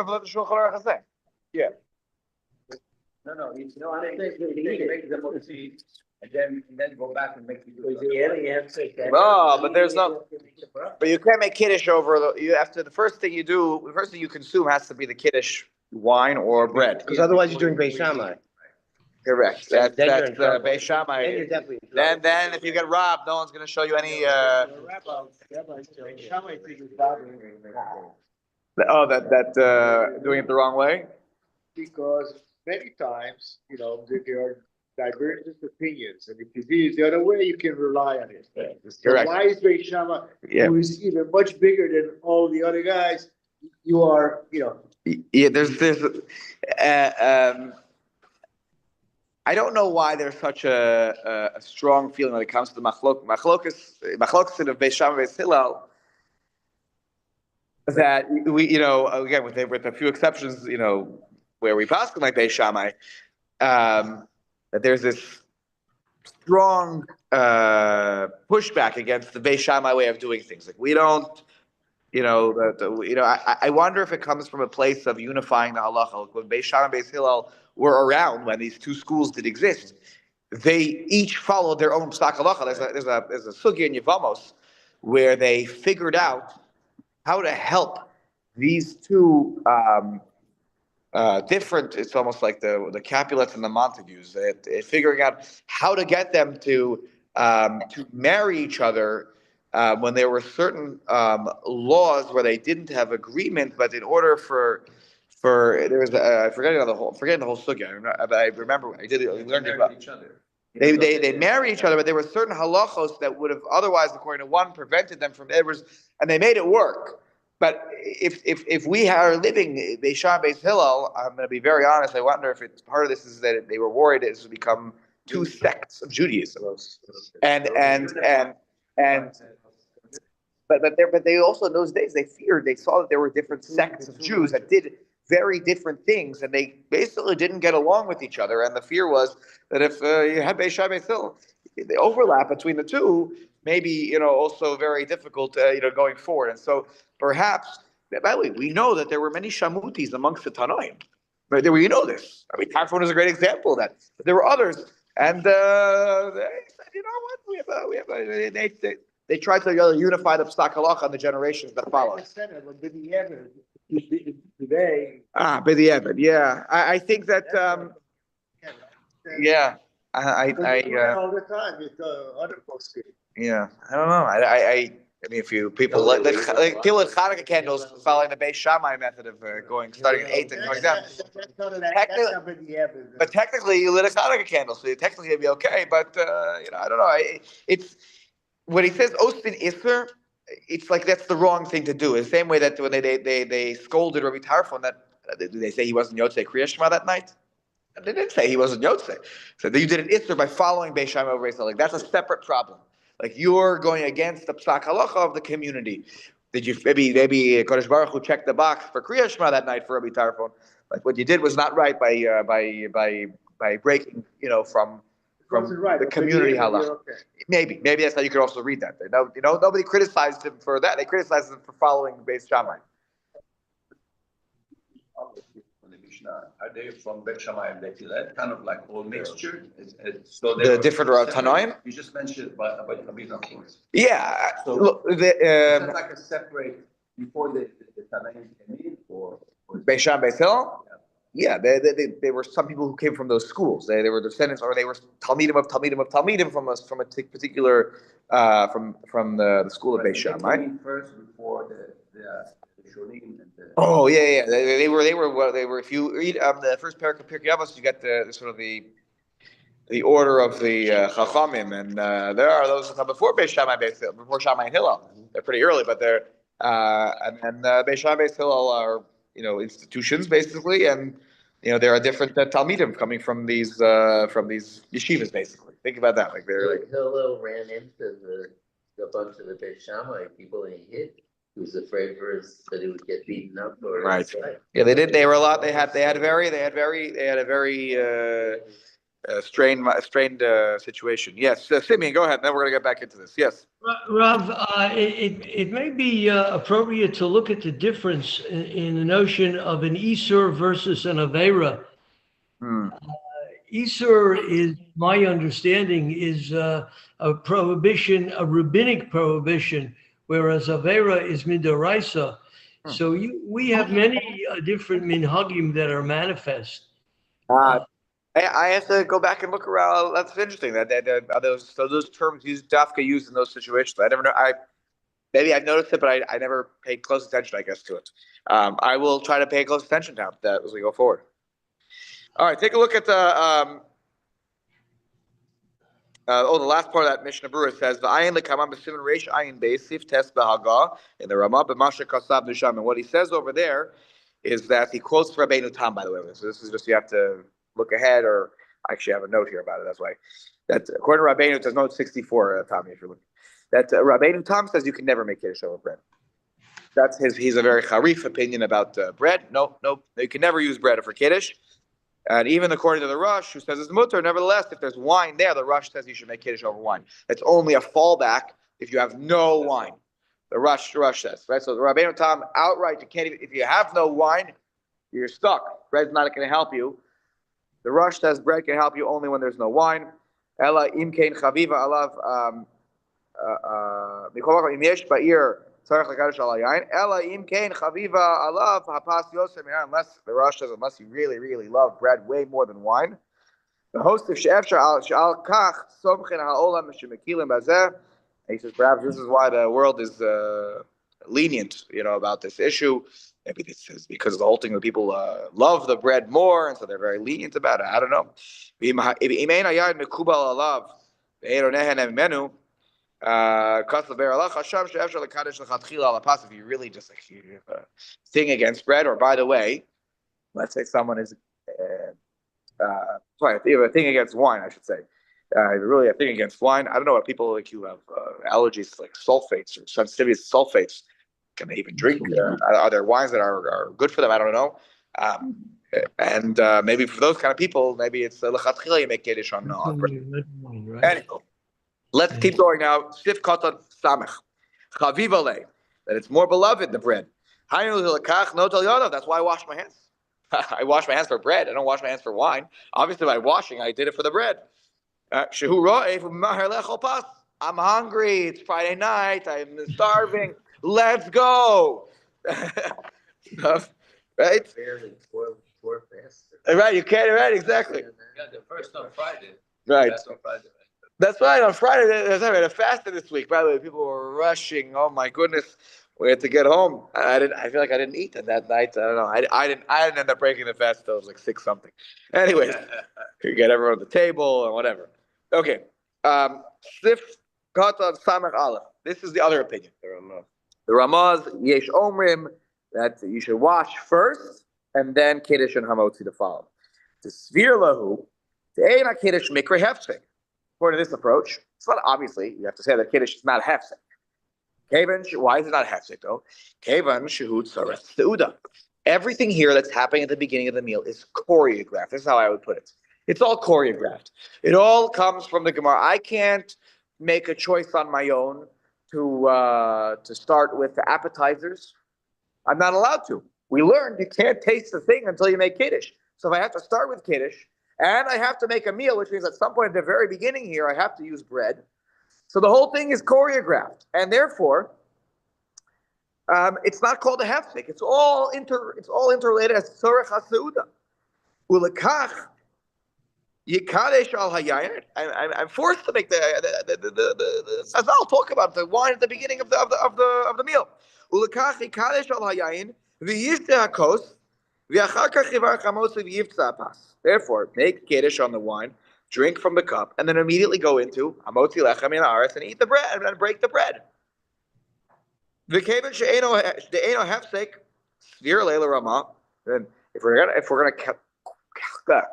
what the Shulchan Aruch is saying. Yeah. No, you know, I think make the mochi, and then go back and make the. No, but there's no. But you can't make kiddush over. You have to. The first thing you consume has to be the kiddush wine or bread. Because otherwise you're doing Beis Shammai. Correct. Then That's you're in trouble. Beis Then Shammai. you're definitely in trouble. Then if you get robbed, no one's going to show you any. Doing it the wrong way. Because many times, there are divergent opinions, and if you do it the other way, you can rely on it. So Correct. why is Beis Shammai, Yeah. who is even much bigger than all the other guys, you are, Yeah. I don't know why there's such a strong feeling when it comes to the machlokas of Beis Shammai and Beis Hillel, that we, again with a few exceptions, where we pass like Beis Shammai, that there's this strong pushback against the Beis Shammai way of doing things. Like we don't, I wonder if it comes from a place of unifying the halacha. Like when Beis Shammai and Beis Hillel were around, when these two schools did exist, they each followed their own stock halacha. There's a sugya in Yevamos where they figured out how to help these two different. It's almost like the Capulets and the Montagues. Figuring out how to get them to marry each other when there were certain laws where they didn't have agreement, but in order for there was forgetting the whole sugya. I remember I learned about each other. they marry each other, but there were certain halachos that would have otherwise, according to one, prevented them from and they made it work. But if we are living Beis Shammai, Beis Hillel, I'm going to be very honest. I wonder if it's part of this is that they were worried it would become two sects of Judaism, but they also in those days they saw that there were different sects of Jews that did very different things, and they basically didn't get along with each other. And the fear was that if you had Beis Shammai, Beis Hillel, the overlap between the two may be also very difficult going forward. And so perhaps, by the way, we know that there were many shamutis amongst the Tanoim. But we know this. I mean, Tarfon is a great example of that. But there were others, and they said, you know what? They tried to unify the stock halacha and the generations that followed. today. B'diavad, yeah. I think that, yeah. All the time, it's other folks do. Yeah, I don't know. I mean, if people like people with Hanukkah candles following the Beis Shammai method of starting at 8 and going down. But technically, you lit a Hanukkah candle, so technically it'd be okay. But I don't know. It's when he says Ostin Isser, it's like that's the wrong thing to do. It's the same way that when they scolded Rabbi Tarfon, that did they say he wasn't Yotzei Kriya Shema that night? They didn't say he wasn't Yotzei. So you did an Isser by following Beis Shammai over Beis Hillel. Like that's a separate problem. Like you're going against the psak halacha of the community. Did you maybe Kodesh Baruch Hu checked the box for Kriya Shema that night for Rabbi Tarfon? Like what you did was not right by breaking from the community halacha. Okay. Maybe that's how you could also read that. Nobody criticized him for that. They criticized him for following Beis Shammai. Are they from Bet Shammai and Bet Hillel? Kind of like all mixture. So the different Tanoim. You just mentioned about Rabbi Tarfon. Yeah. So look, is that like a separate before the Tanoim came in, or Beis Shammai, Beis Hillel? Yeah, they were some people who came from those schools. They were descendants, or they were Talmidim of Talmidim from a particular from the school of Beis Shammai. They came in first before the Shulim and the. Oh yeah. They were. If you read the first parak of Pirkei Avos, you get the sort of the order of the Chachamim, and there are those who come before Beis Shammai, before Shammai and Hillel. They're pretty early, but they're and Beis Shammai, Beis Hillel are institutions basically, and there are different Talmidim coming from these yeshivas basically. Think about that. Like they're like Hillel ran into a bunch of the Beis Shammai people and he hid. He was afraid that he would get beaten up or right. Yeah, they did. They were a lot. They had a very strained situation. Yes, Simeon, go ahead. Then we're going to get back into this. Yes, Rav, it may be appropriate to look at the difference in the notion of an Isur versus an Avera. Isur is, my understanding, is a prohibition, a rabbinic prohibition, whereas Avera is midoraisa. So we have many different minhagim that are manifest. I have to go back and look around. That's interesting. That those terms dafka used in those situations. I never know. Maybe I've noticed it, but I never paid close attention, I guess, to it. I will try to pay close attention to that as we go forward. All right, take a look at the last part of that Mishnah Berurah says the ayin lekamam b'siman reish ayin beisif tes b'haga in the Ramah b'masha kasav nusham. And what he says over there is that he quotes Rabbeinu Tam, by the way. So this is just, you have to look ahead, or I actually have a note here about it. That's why. That according to Rabbeinu, it says note 64, Tommy, if you're looking. That Rabbeinu Tam says you can never make kiddush over bread. That's he's a very harif opinion about bread. No, you can never use bread for kiddush. And even according to the Rush, who says it's mutter, nevertheless, if there's wine there, the Rush says you should make kiddush over wine. It's only a fallback if you have no wine. The Rush says, right? So the Rabbeinu Tam outright, you can't even, if you have no wine, you're stuck. Bread's not going to help you. The Rush says bread can help you only when there's no wine. Ella imkein chaviva alav mikol im yesh ba'ir tzarich lekadosh al yain. Ella imkein chaviva alav hapas yosem. Unless the Rush says, unless you really, really love bread way more than wine. The host of she'efshar al kach somchen ha'olam shemekilim bazeh. He says perhaps this is why the world is lenient, about this issue. Maybe this is because the whole thing that people love the bread more, and so they're very lenient about it. I don't know. If you really just thing against bread, or by the way, let's say someone is if you have a thing against wine, I should say. Really a thing against wine. I don't know what people like who have allergies to like sulfates or sensitivity to sulfates. Can they even drink? Are there wines that are good for them? I don't know. And maybe for those kind of people, maybe it's lechatchila you make kiddush on bread. Anyway, let's keep going now. Sif katan samech chaviv ale, that it's more beloved the bread. That's why I wash my hands. I wash my hands for bread. I don't wash my hands for wine. Obviously, by washing, I did it for the bread. I'm hungry. It's Friday night. I'm starving. Let's go. Right? Right, you can't, right, exactly. Yeah, the first on Friday. Right. Last on Friday. That's right. On Friday, I had a fasted this week. By the way, people were rushing. Oh my goodness, we had to get home. I didn't. I feel like I didn't eat that night. I don't know. I didn't. I didn't end up breaking the fast until it was like 6 something. Anyways, you get everyone at the table and whatever. Okay. Sif Katan Samach Aleph. This is the other opinion. The Ramaz Yesh Omrim that you should wash first and then Kiddush and Hamotzi to follow. To Svir Lahu, to Ein Kiddush Mikra Hefsek. According to this approach, it's not obviously you have to say that Kiddush is not Hefsek. Why is it not Hefsek though? Kevan Shehut Saras Seuda. Everything here that's happening at the beginning of the meal is choreographed. This is how I would put it. It's all choreographed. It all comes from the Gemara. I can't make a choice on my own to start with the appetizers. I'm not allowed to. We learned you can't taste the thing until you make Kiddush. So if I have to start with Kiddush, and I have to make a meal, which means at some point at the very beginning here, I have to use bread. So the whole thing is choreographed. And therefore, it's not called a hefsek. It's all interrelated as tzorech haseuda. Ulekach yikadesh al hayayin. I'm forced to make the I'll talk about the wine at the beginning of the meal. Ulekach yikadesh al hayayin v'yishte hakos v'achar kach yivar chamotzi v'yivtza apas. Therefore, make kiddush on the wine, drink from the cup, and then immediately go into hamotzi lechem min haaretz and eat the bread and then break the bread. The kevan she'eno hefsek svir leila rama. Then if we're gonna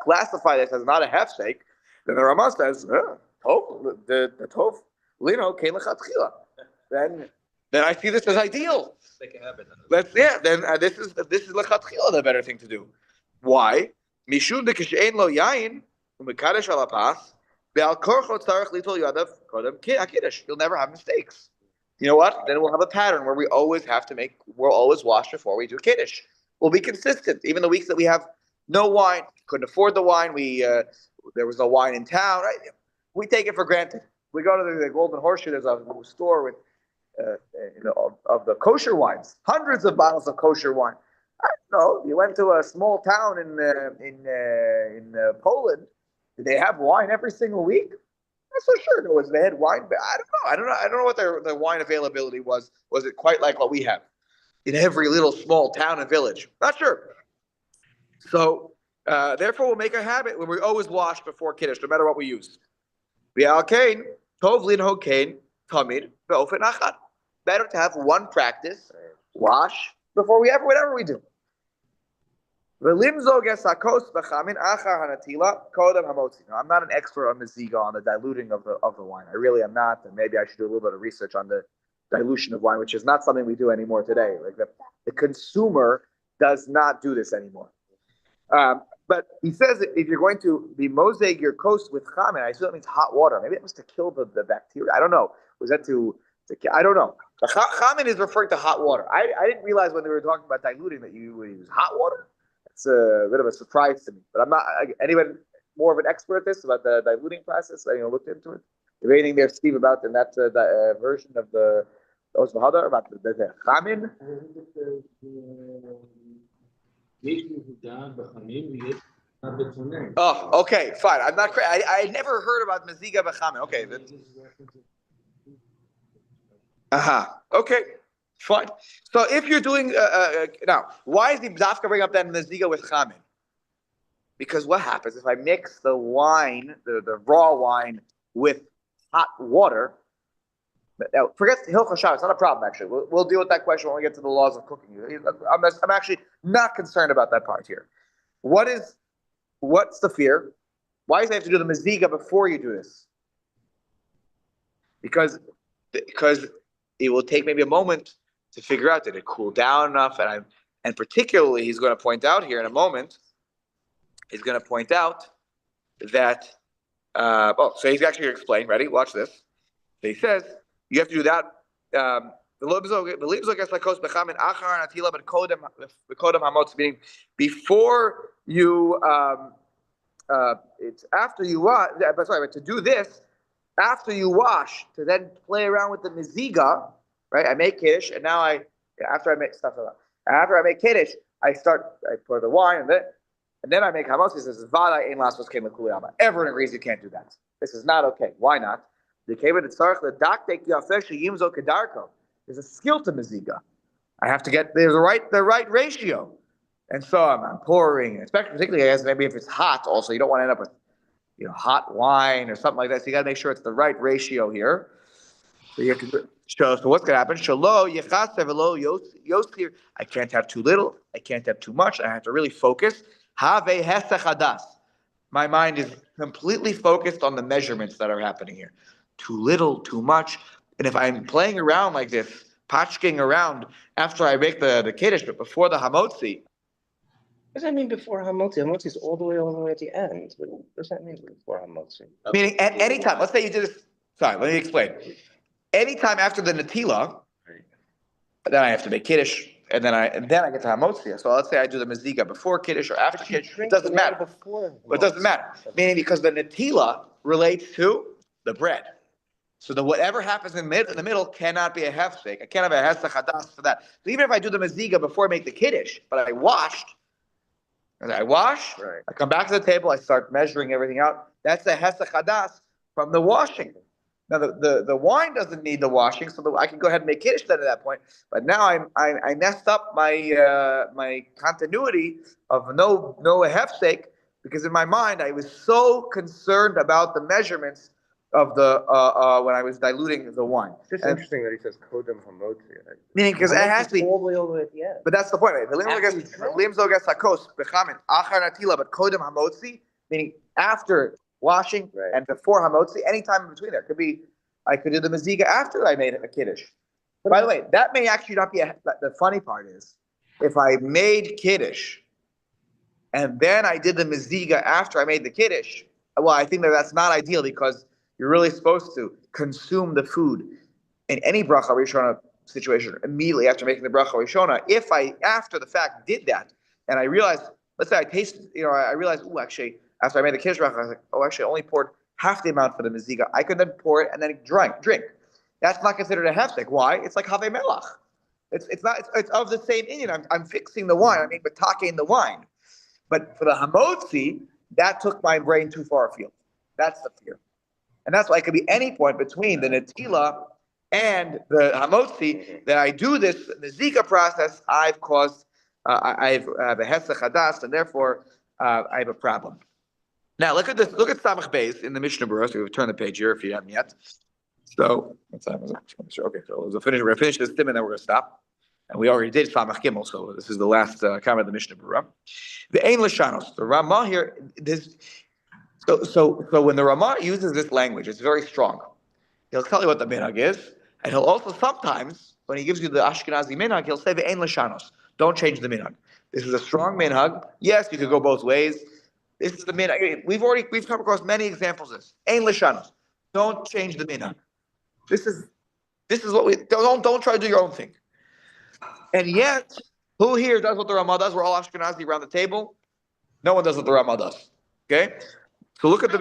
classify this as not a hefsek, then the Rama says the tov lino kein lechatchila. Then I see this as ideal. Make a habit. Then this is lechatchila the better thing to do. Why? Mishum de kishein lo yain umekadesh al apas be'al korcho tzarich litol yadav kodem kiddush. You'll never have mistakes. You know what? Then we'll have a pattern where we'll always wash before we do Kiddush. We'll be consistent. Even the weeks that we have no wine, couldn't afford the wine, there was no wine in town, right? We take it for granted. We go to the Golden Horseshoe, there's a store with of the kosher wines, hundreds of bottles of kosher wine. I don't know. You went to a small town in Poland. Did they have wine every single week? Not so sure. They had wine, but I don't know what their wine availability was. Was it quite like what we have in every little small town and village? Not sure. So therefore, we'll make a habit when we always wash before Kiddush, no matter what we use. Better to have one practice, wash before whatever we do. Now, I'm not an expert on Meziga, on the diluting of the wine. I really am not, and maybe I should do a little bit of research on the dilution of wine, which is not something we do anymore today. Like the consumer does not do this anymore. But he says that if you're going to be moseg your kos with chamin, I assume that means hot water. Maybe it was to kill the bacteria. I don't know. Was that to I don't know. The chamin is referring to hot water. I didn't realize when they were talking about diluting that you would use hot water. It's a bit of a surprise to me. But I'm not anyone more of an expert at this about the diluting process. I looked into it. Is there anything there, Steve, about in that version of the Os V'Hadar about the chamin? Oh, okay, fine. I'm not. I never heard about meziga b'chamin. Okay. Okay, fine. So if you're doing now, why is the Bzafka bring up that meziga with chamin? Because what happens if I mix the wine, the raw wine, with hot water? Now, forget the Hilchot Shabbat. It's not a problem, actually. We'll deal with that question when we get to the laws of cooking. I'm actually not concerned about that part here. What's the fear? Why does I have to do the meziga before you do this? Because it will take maybe a moment to figure out, did it cool down enough? And particularly, he's going to point out here in a moment, he's going to point out that, so he's actually going to explain, ready? Watch this. So he says, you have to do that. Meaning before you, it's after you wash. Sorry, but to do this after you wash, to then play around with the meziga, right? I make kiddush, and now after I make kiddush, I pour the wine, and then and then I make hamotzi. He says, "Vada ein lasos kem lekuli." Everyone agrees you can't do that. This is not okay. Why not? There's a skill to meziga. I have to get there's the right ratio, and so I'm pouring, especially particularly as maybe if it's hot. Also, you don't want to end up with hot wine or something like that. So you got to make sure it's the right ratio here. So you have to show. So what's going to happen? I can't have too little. I can't have too much. I have to really focus. My mind is completely focused on the measurements that are happening here. Too little, too much. And if I'm playing around like this, patchking around after I make the kiddush, but before the hamotzi. What does that mean before Hamotzi? Hamotzi is all the way at the end. What does that mean before Hamotzi? Meaning at any time, let's say you did this, sorry, let me explain. Anytime after the Natila, then I have to make Kiddush, and then I get to Hamotzi. So let's say I do the Maziga before Kiddush or after Kiddush, it doesn't matter. But it doesn't matter. Meaning because the Natila relates to the bread. So whatever happens in the middle cannot be a hefsek. I can't have a hesach hadas for that. So even if I do the Maziga before I make the Kiddush, but I wash, Right. I come back to the table, I start measuring everything out. That's a hesach hadas from the washing. Now the wine doesn't need the washing, so I can go ahead and make kiddush then at that point. But now I messed up my my continuity of no hefsek because in my mind I was so concerned about the measurements of the when I was diluting the wine. It's interesting that he says kodem hamotzi. Meaning because it has to be all the way at the end. But that's the point, right? But kodem hamotzi, meaning after washing and before hamotzi, anytime in between there. I could do the maziga after I made a kiddush. By the way, that may actually not be the funny part is, if I made kiddush and then I did the maziga after I made the kiddush, well, I think that's not ideal because you're really supposed to consume the food in any bracha rishona situation immediately after making the bracha rishona. If I, after the fact, did that and I realized, let's say I tasted, I realized, actually, after I made the kiddush bracha, I was like, actually, I only poured half the amount for the maziga. I could then pour it and then drink. That's not considered a hefsek. Why? It's like have melach. It's not. It's of the same Indian. I'm fixing the wine. I mean, bataking the wine. But for the hamotzi, that took my brain too far afield. That's the fear. And that's why it could be any point between the natila and the hamotzi that I do this Zika process. I've caused, I have a hesach hadas, and therefore I have a problem. Now look at this. Look at Samach Beis in the Mishnah Berurah. So we've turned the page here if you haven't yet. So what time is it? Okay, so we're gonna finish this sim and then we're gonna stop. And we already did Samach Gimel, so this is the last comment of the Mishnah Berurah. The Ein Lashanos. The Ramah here. So when the Ramah uses this language, it's very strong. He'll tell you what the minhag is, and he'll also sometimes, when he gives you the Ashkenazi minhag, he'll say ve'ein l'shanos. Don't change the minhag. This is a strong minhag. Yes, you could go both ways. This is the minhag. We've come across many examples of this. Ein l'shanos. Don't change the minhag. This is what we don't try to do your own thing. And yet, who here does what the Ramah does? We're all Ashkenazi around the table. No one does what the Ramah does. Okay. So look at the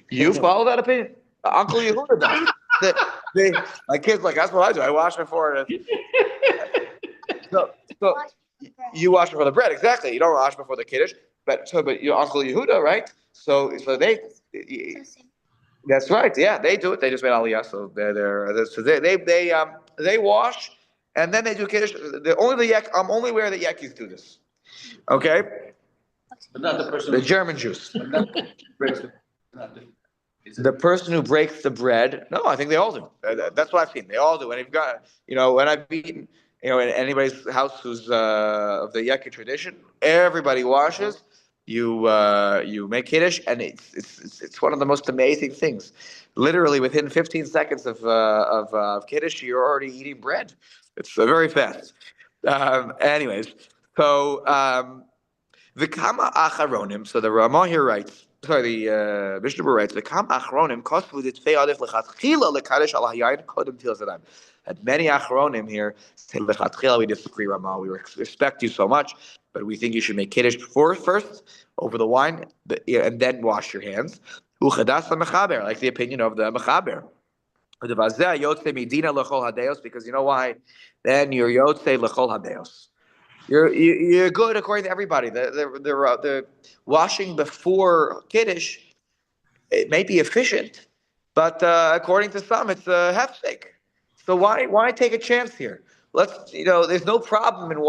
you follow that opinion? Uncle Yehuda does. My kids like that's what I do. I wash before. So you wash before the bread, exactly. You don't wash before the kiddush, but your Uncle Yehuda, right? So they. That's right. Yeah, they do it. They just made aliyah, so they wash and then they do kiddush. I'm only aware that Yakis do this. Okay. But not the person. The German Jews. The person who breaks the bread. No, I think they all do. That's what I've seen. They all do. And you've got, when I've eaten, in anybody's house who's of the Yaki tradition, everybody washes. You make kiddush, and it's one of the most amazing things. Literally, within 15 seconds of kiddush, you're already eating bread. It's very fast. Anyways, so. V'kama acharonim. So the Ramah here writes. Sorry, the Mishnah Berurah writes. V'kama acharonim kosvu ditzvei adif lechatchila lekadosh al hayayin kodem tilas adam. And many acharonim here say lechatchila. We disagree, Ramah. We respect you so much, but we think you should make kiddush first over the wine, and then wash your hands. Uchadas mechaber, like the opinion of the mechaber. Because you know why? Then you're yotze lechol hadeos. you're good according to everybody. The washing before Kiddush, it may be efficient, but according to some, it's a hefsek. So why take a chance here? There's no problem in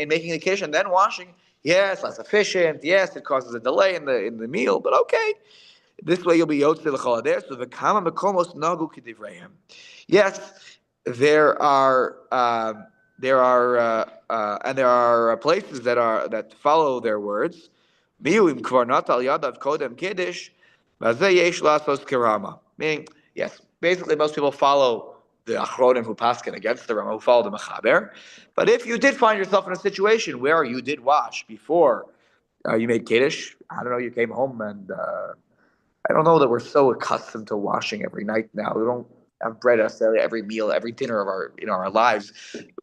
making the Kiddush and then washing. Yes, less efficient. Yes, it causes a delay in the meal, but okay. This way you'll be yotze l'cholader. So the kama mekomos nagu k'divrayim. Yes, there are places that follow their words. Miuim kvar nat al yadav kodem kiddush, v'zeh yesh lasos kerama. Meaning, yes, basically most people follow the achronim who paskin against the Rama, who follow the mechaber. But if you did find yourself in a situation where you did wash before you made kiddush, I don't know, you came home and I don't know that we're so accustomed to washing every night now. We don't have bread necessarily every meal, every dinner of our lives.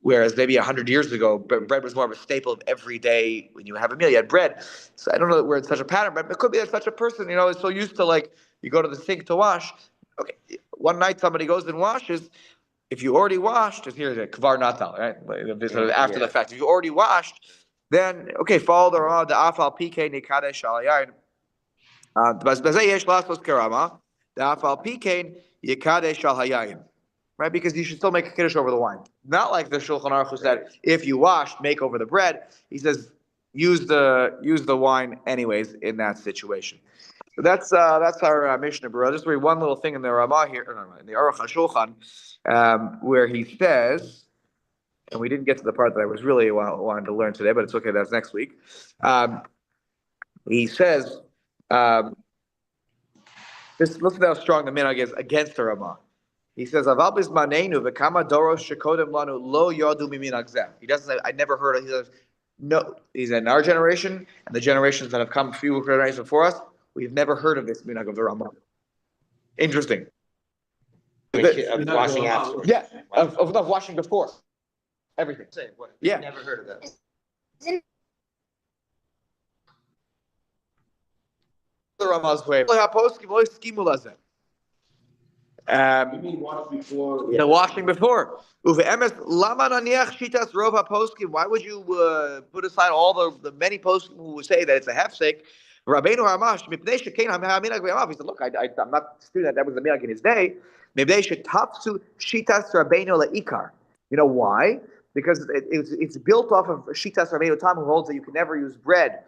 Whereas maybe 100 years ago, bread was more of a staple of every day. When you have a meal, you had bread. So I don't know that we're in such a pattern, but it could be that such a person, is so used to, like, you go to the sink to wash. Okay, one night somebody goes and washes. If you already washed, and here's a kvar natal, right? After the fact, if you already washed, then okay, follow the afal pk nikadesh alayayin. Right, because you should still make a kiddush over the wine. Not like the Shulchan Aruch who said, if you washed, make over the bread. He says, use the wine anyways in that situation. So that's our Mishnah Berurah. Just read one little thing in the Ramah here, in the Aruch HaShulchan, where he says, and we didn't get to the part that I was really wanting to learn today, but it's okay, that's next week. He says, just listen to how strong the minhag is against the Ramah. He says, "Aval bizmanenu v'kama doros shekodem lanu lo yodu miminhag zeh." He doesn't say, "I never heard of." He says, "No." He said, "In our generation and the generations that have come a few generations before us, we've never heard of this minhag of the Ramah." Interesting. Of washing after. Yeah, of washing before everything. Yeah, Never heard of that. the Ramah's way. You mean wash before? The washing before. Why would you put aside all the many poskim who say that it's a hefsek? Rabbeinu Hamash, he said, look, I'm not disputing that was the minhag in his day. You know why? Because it's built off of Shitas Rabbeinu Tam, who holds that you can never use bread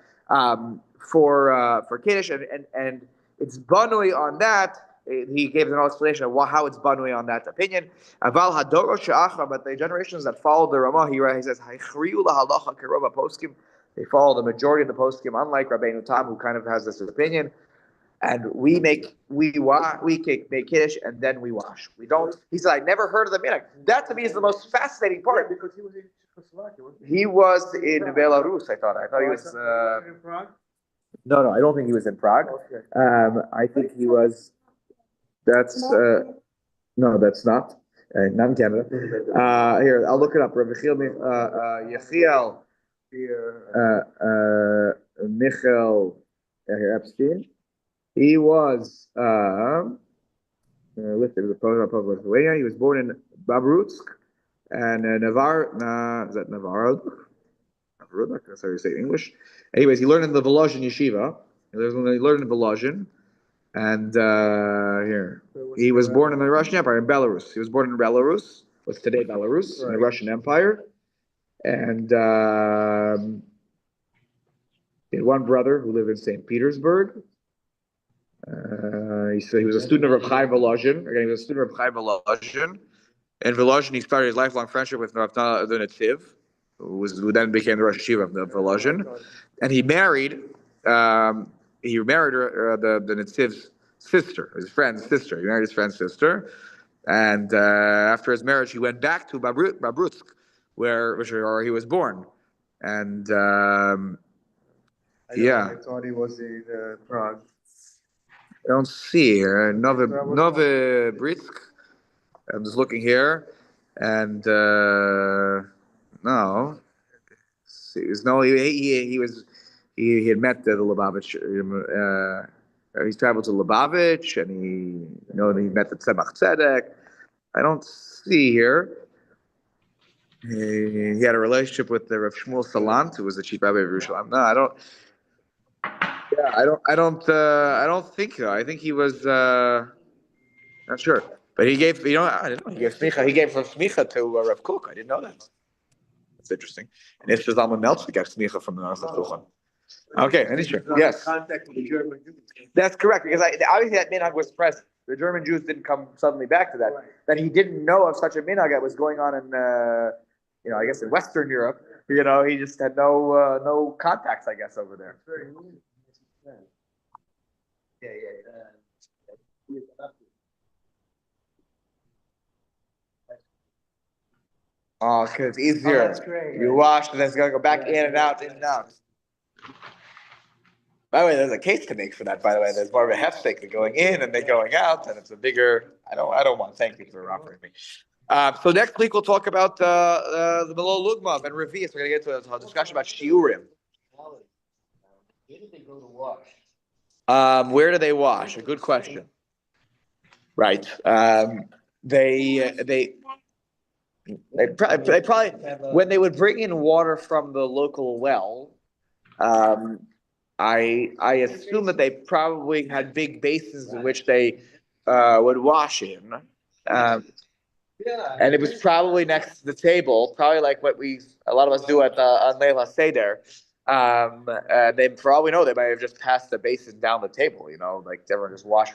for Kiddush, and it's banui on that. He gave an explanation of how it's banui on that opinion. Aval hadoro she'achar, but the generations that followed the Ramah, he says, Haichriu lahalacha kerova poskim. They follow the majority of the poskim, unlike Rabbeinu Tam, who kind of has this opinion. And we make kiddush and then we wash. We don't. He said, I never heard of the minhag. That to me is the most fascinating part. Because he was in Czechoslovakia, wasn't he? He was in Belarus. I thought he was. In Prague? No, I don't think he was in Prague. Okay. I think he was. That's no, that's not. Not in Canada. Here, I'll look it up. Yechiel Michael Epstein. He was listed as a program of Lithuania. He was born in Babrutsk and Navarro. Is that Navarro? Navarro, that's how you say it in English. Anyways, he learned in the Volozhin yeshiva. He learned in Volozhin. And here, he was born in the Russian Empire, in Belarus. He was born in Belarus, what's today Belarus, in the Russian Empire. And he had one brother who lived in St. Petersburg. He was a student of Reb Chaim Volozhin. Again, he was a student of Reb Chaim Volozhin. In Volozhin, he started his lifelong friendship with Rav Tana the Netziv, who then became the Rosh Yeshiva of Volozhin. And he married the Netziv's sister, his friend's sister. He married his friend's sister. And after his marriage, he went back to Babrutsk, where he was born. And I thought he was in Prague. I don't see here. Novebritsk. I'm just looking here. And no. He had met the Lubavitch. He's traveled to Lubavitch, and he met the Tzemach Tzedek. I don't see here. He had a relationship with the Rav Shmuel Salant, who was the chief rabbi of Yerushalayim. No, I don't. Yeah, I don't think so. I think he was not sure, but he gave. I didn't know he gave smicha. He gave smicha to Rav Kook. I didn't know that. That's interesting. And it's just Alma Meltzer got smicha from the Narsa Tuchan. Okay, and it's true. Yes, Contact with the German Jews. that's correct. Because obviously that minhag was present. The German Jews didn't come suddenly back to that. That he didn't know of such a minhag that was going on in, I guess in Western Europe. He just had no contacts, I guess, over there. Oh, because it's easier. Oh, that's great. You wash, and then it's gonna go back in and out, in and out. By the way, there's a case to make for that. By the way, there's more of a hefsek, they're going in and they're going out, and it's a bigger. I don't want. Thank you for offering me. So next week we'll talk about the Melol Lugmav and Revius. We're gonna get to a discussion about shiurim. Where did they go to wash? Where do they wash? A good question. Right. They probably when they would bring in water from the local well. I assume that they probably had big basins in which they would wash in. And it was probably next to the table, probably like what a lot of us do at on Leila Seder. They, for all we know, they might have just passed the basin down the table, like everyone just washed right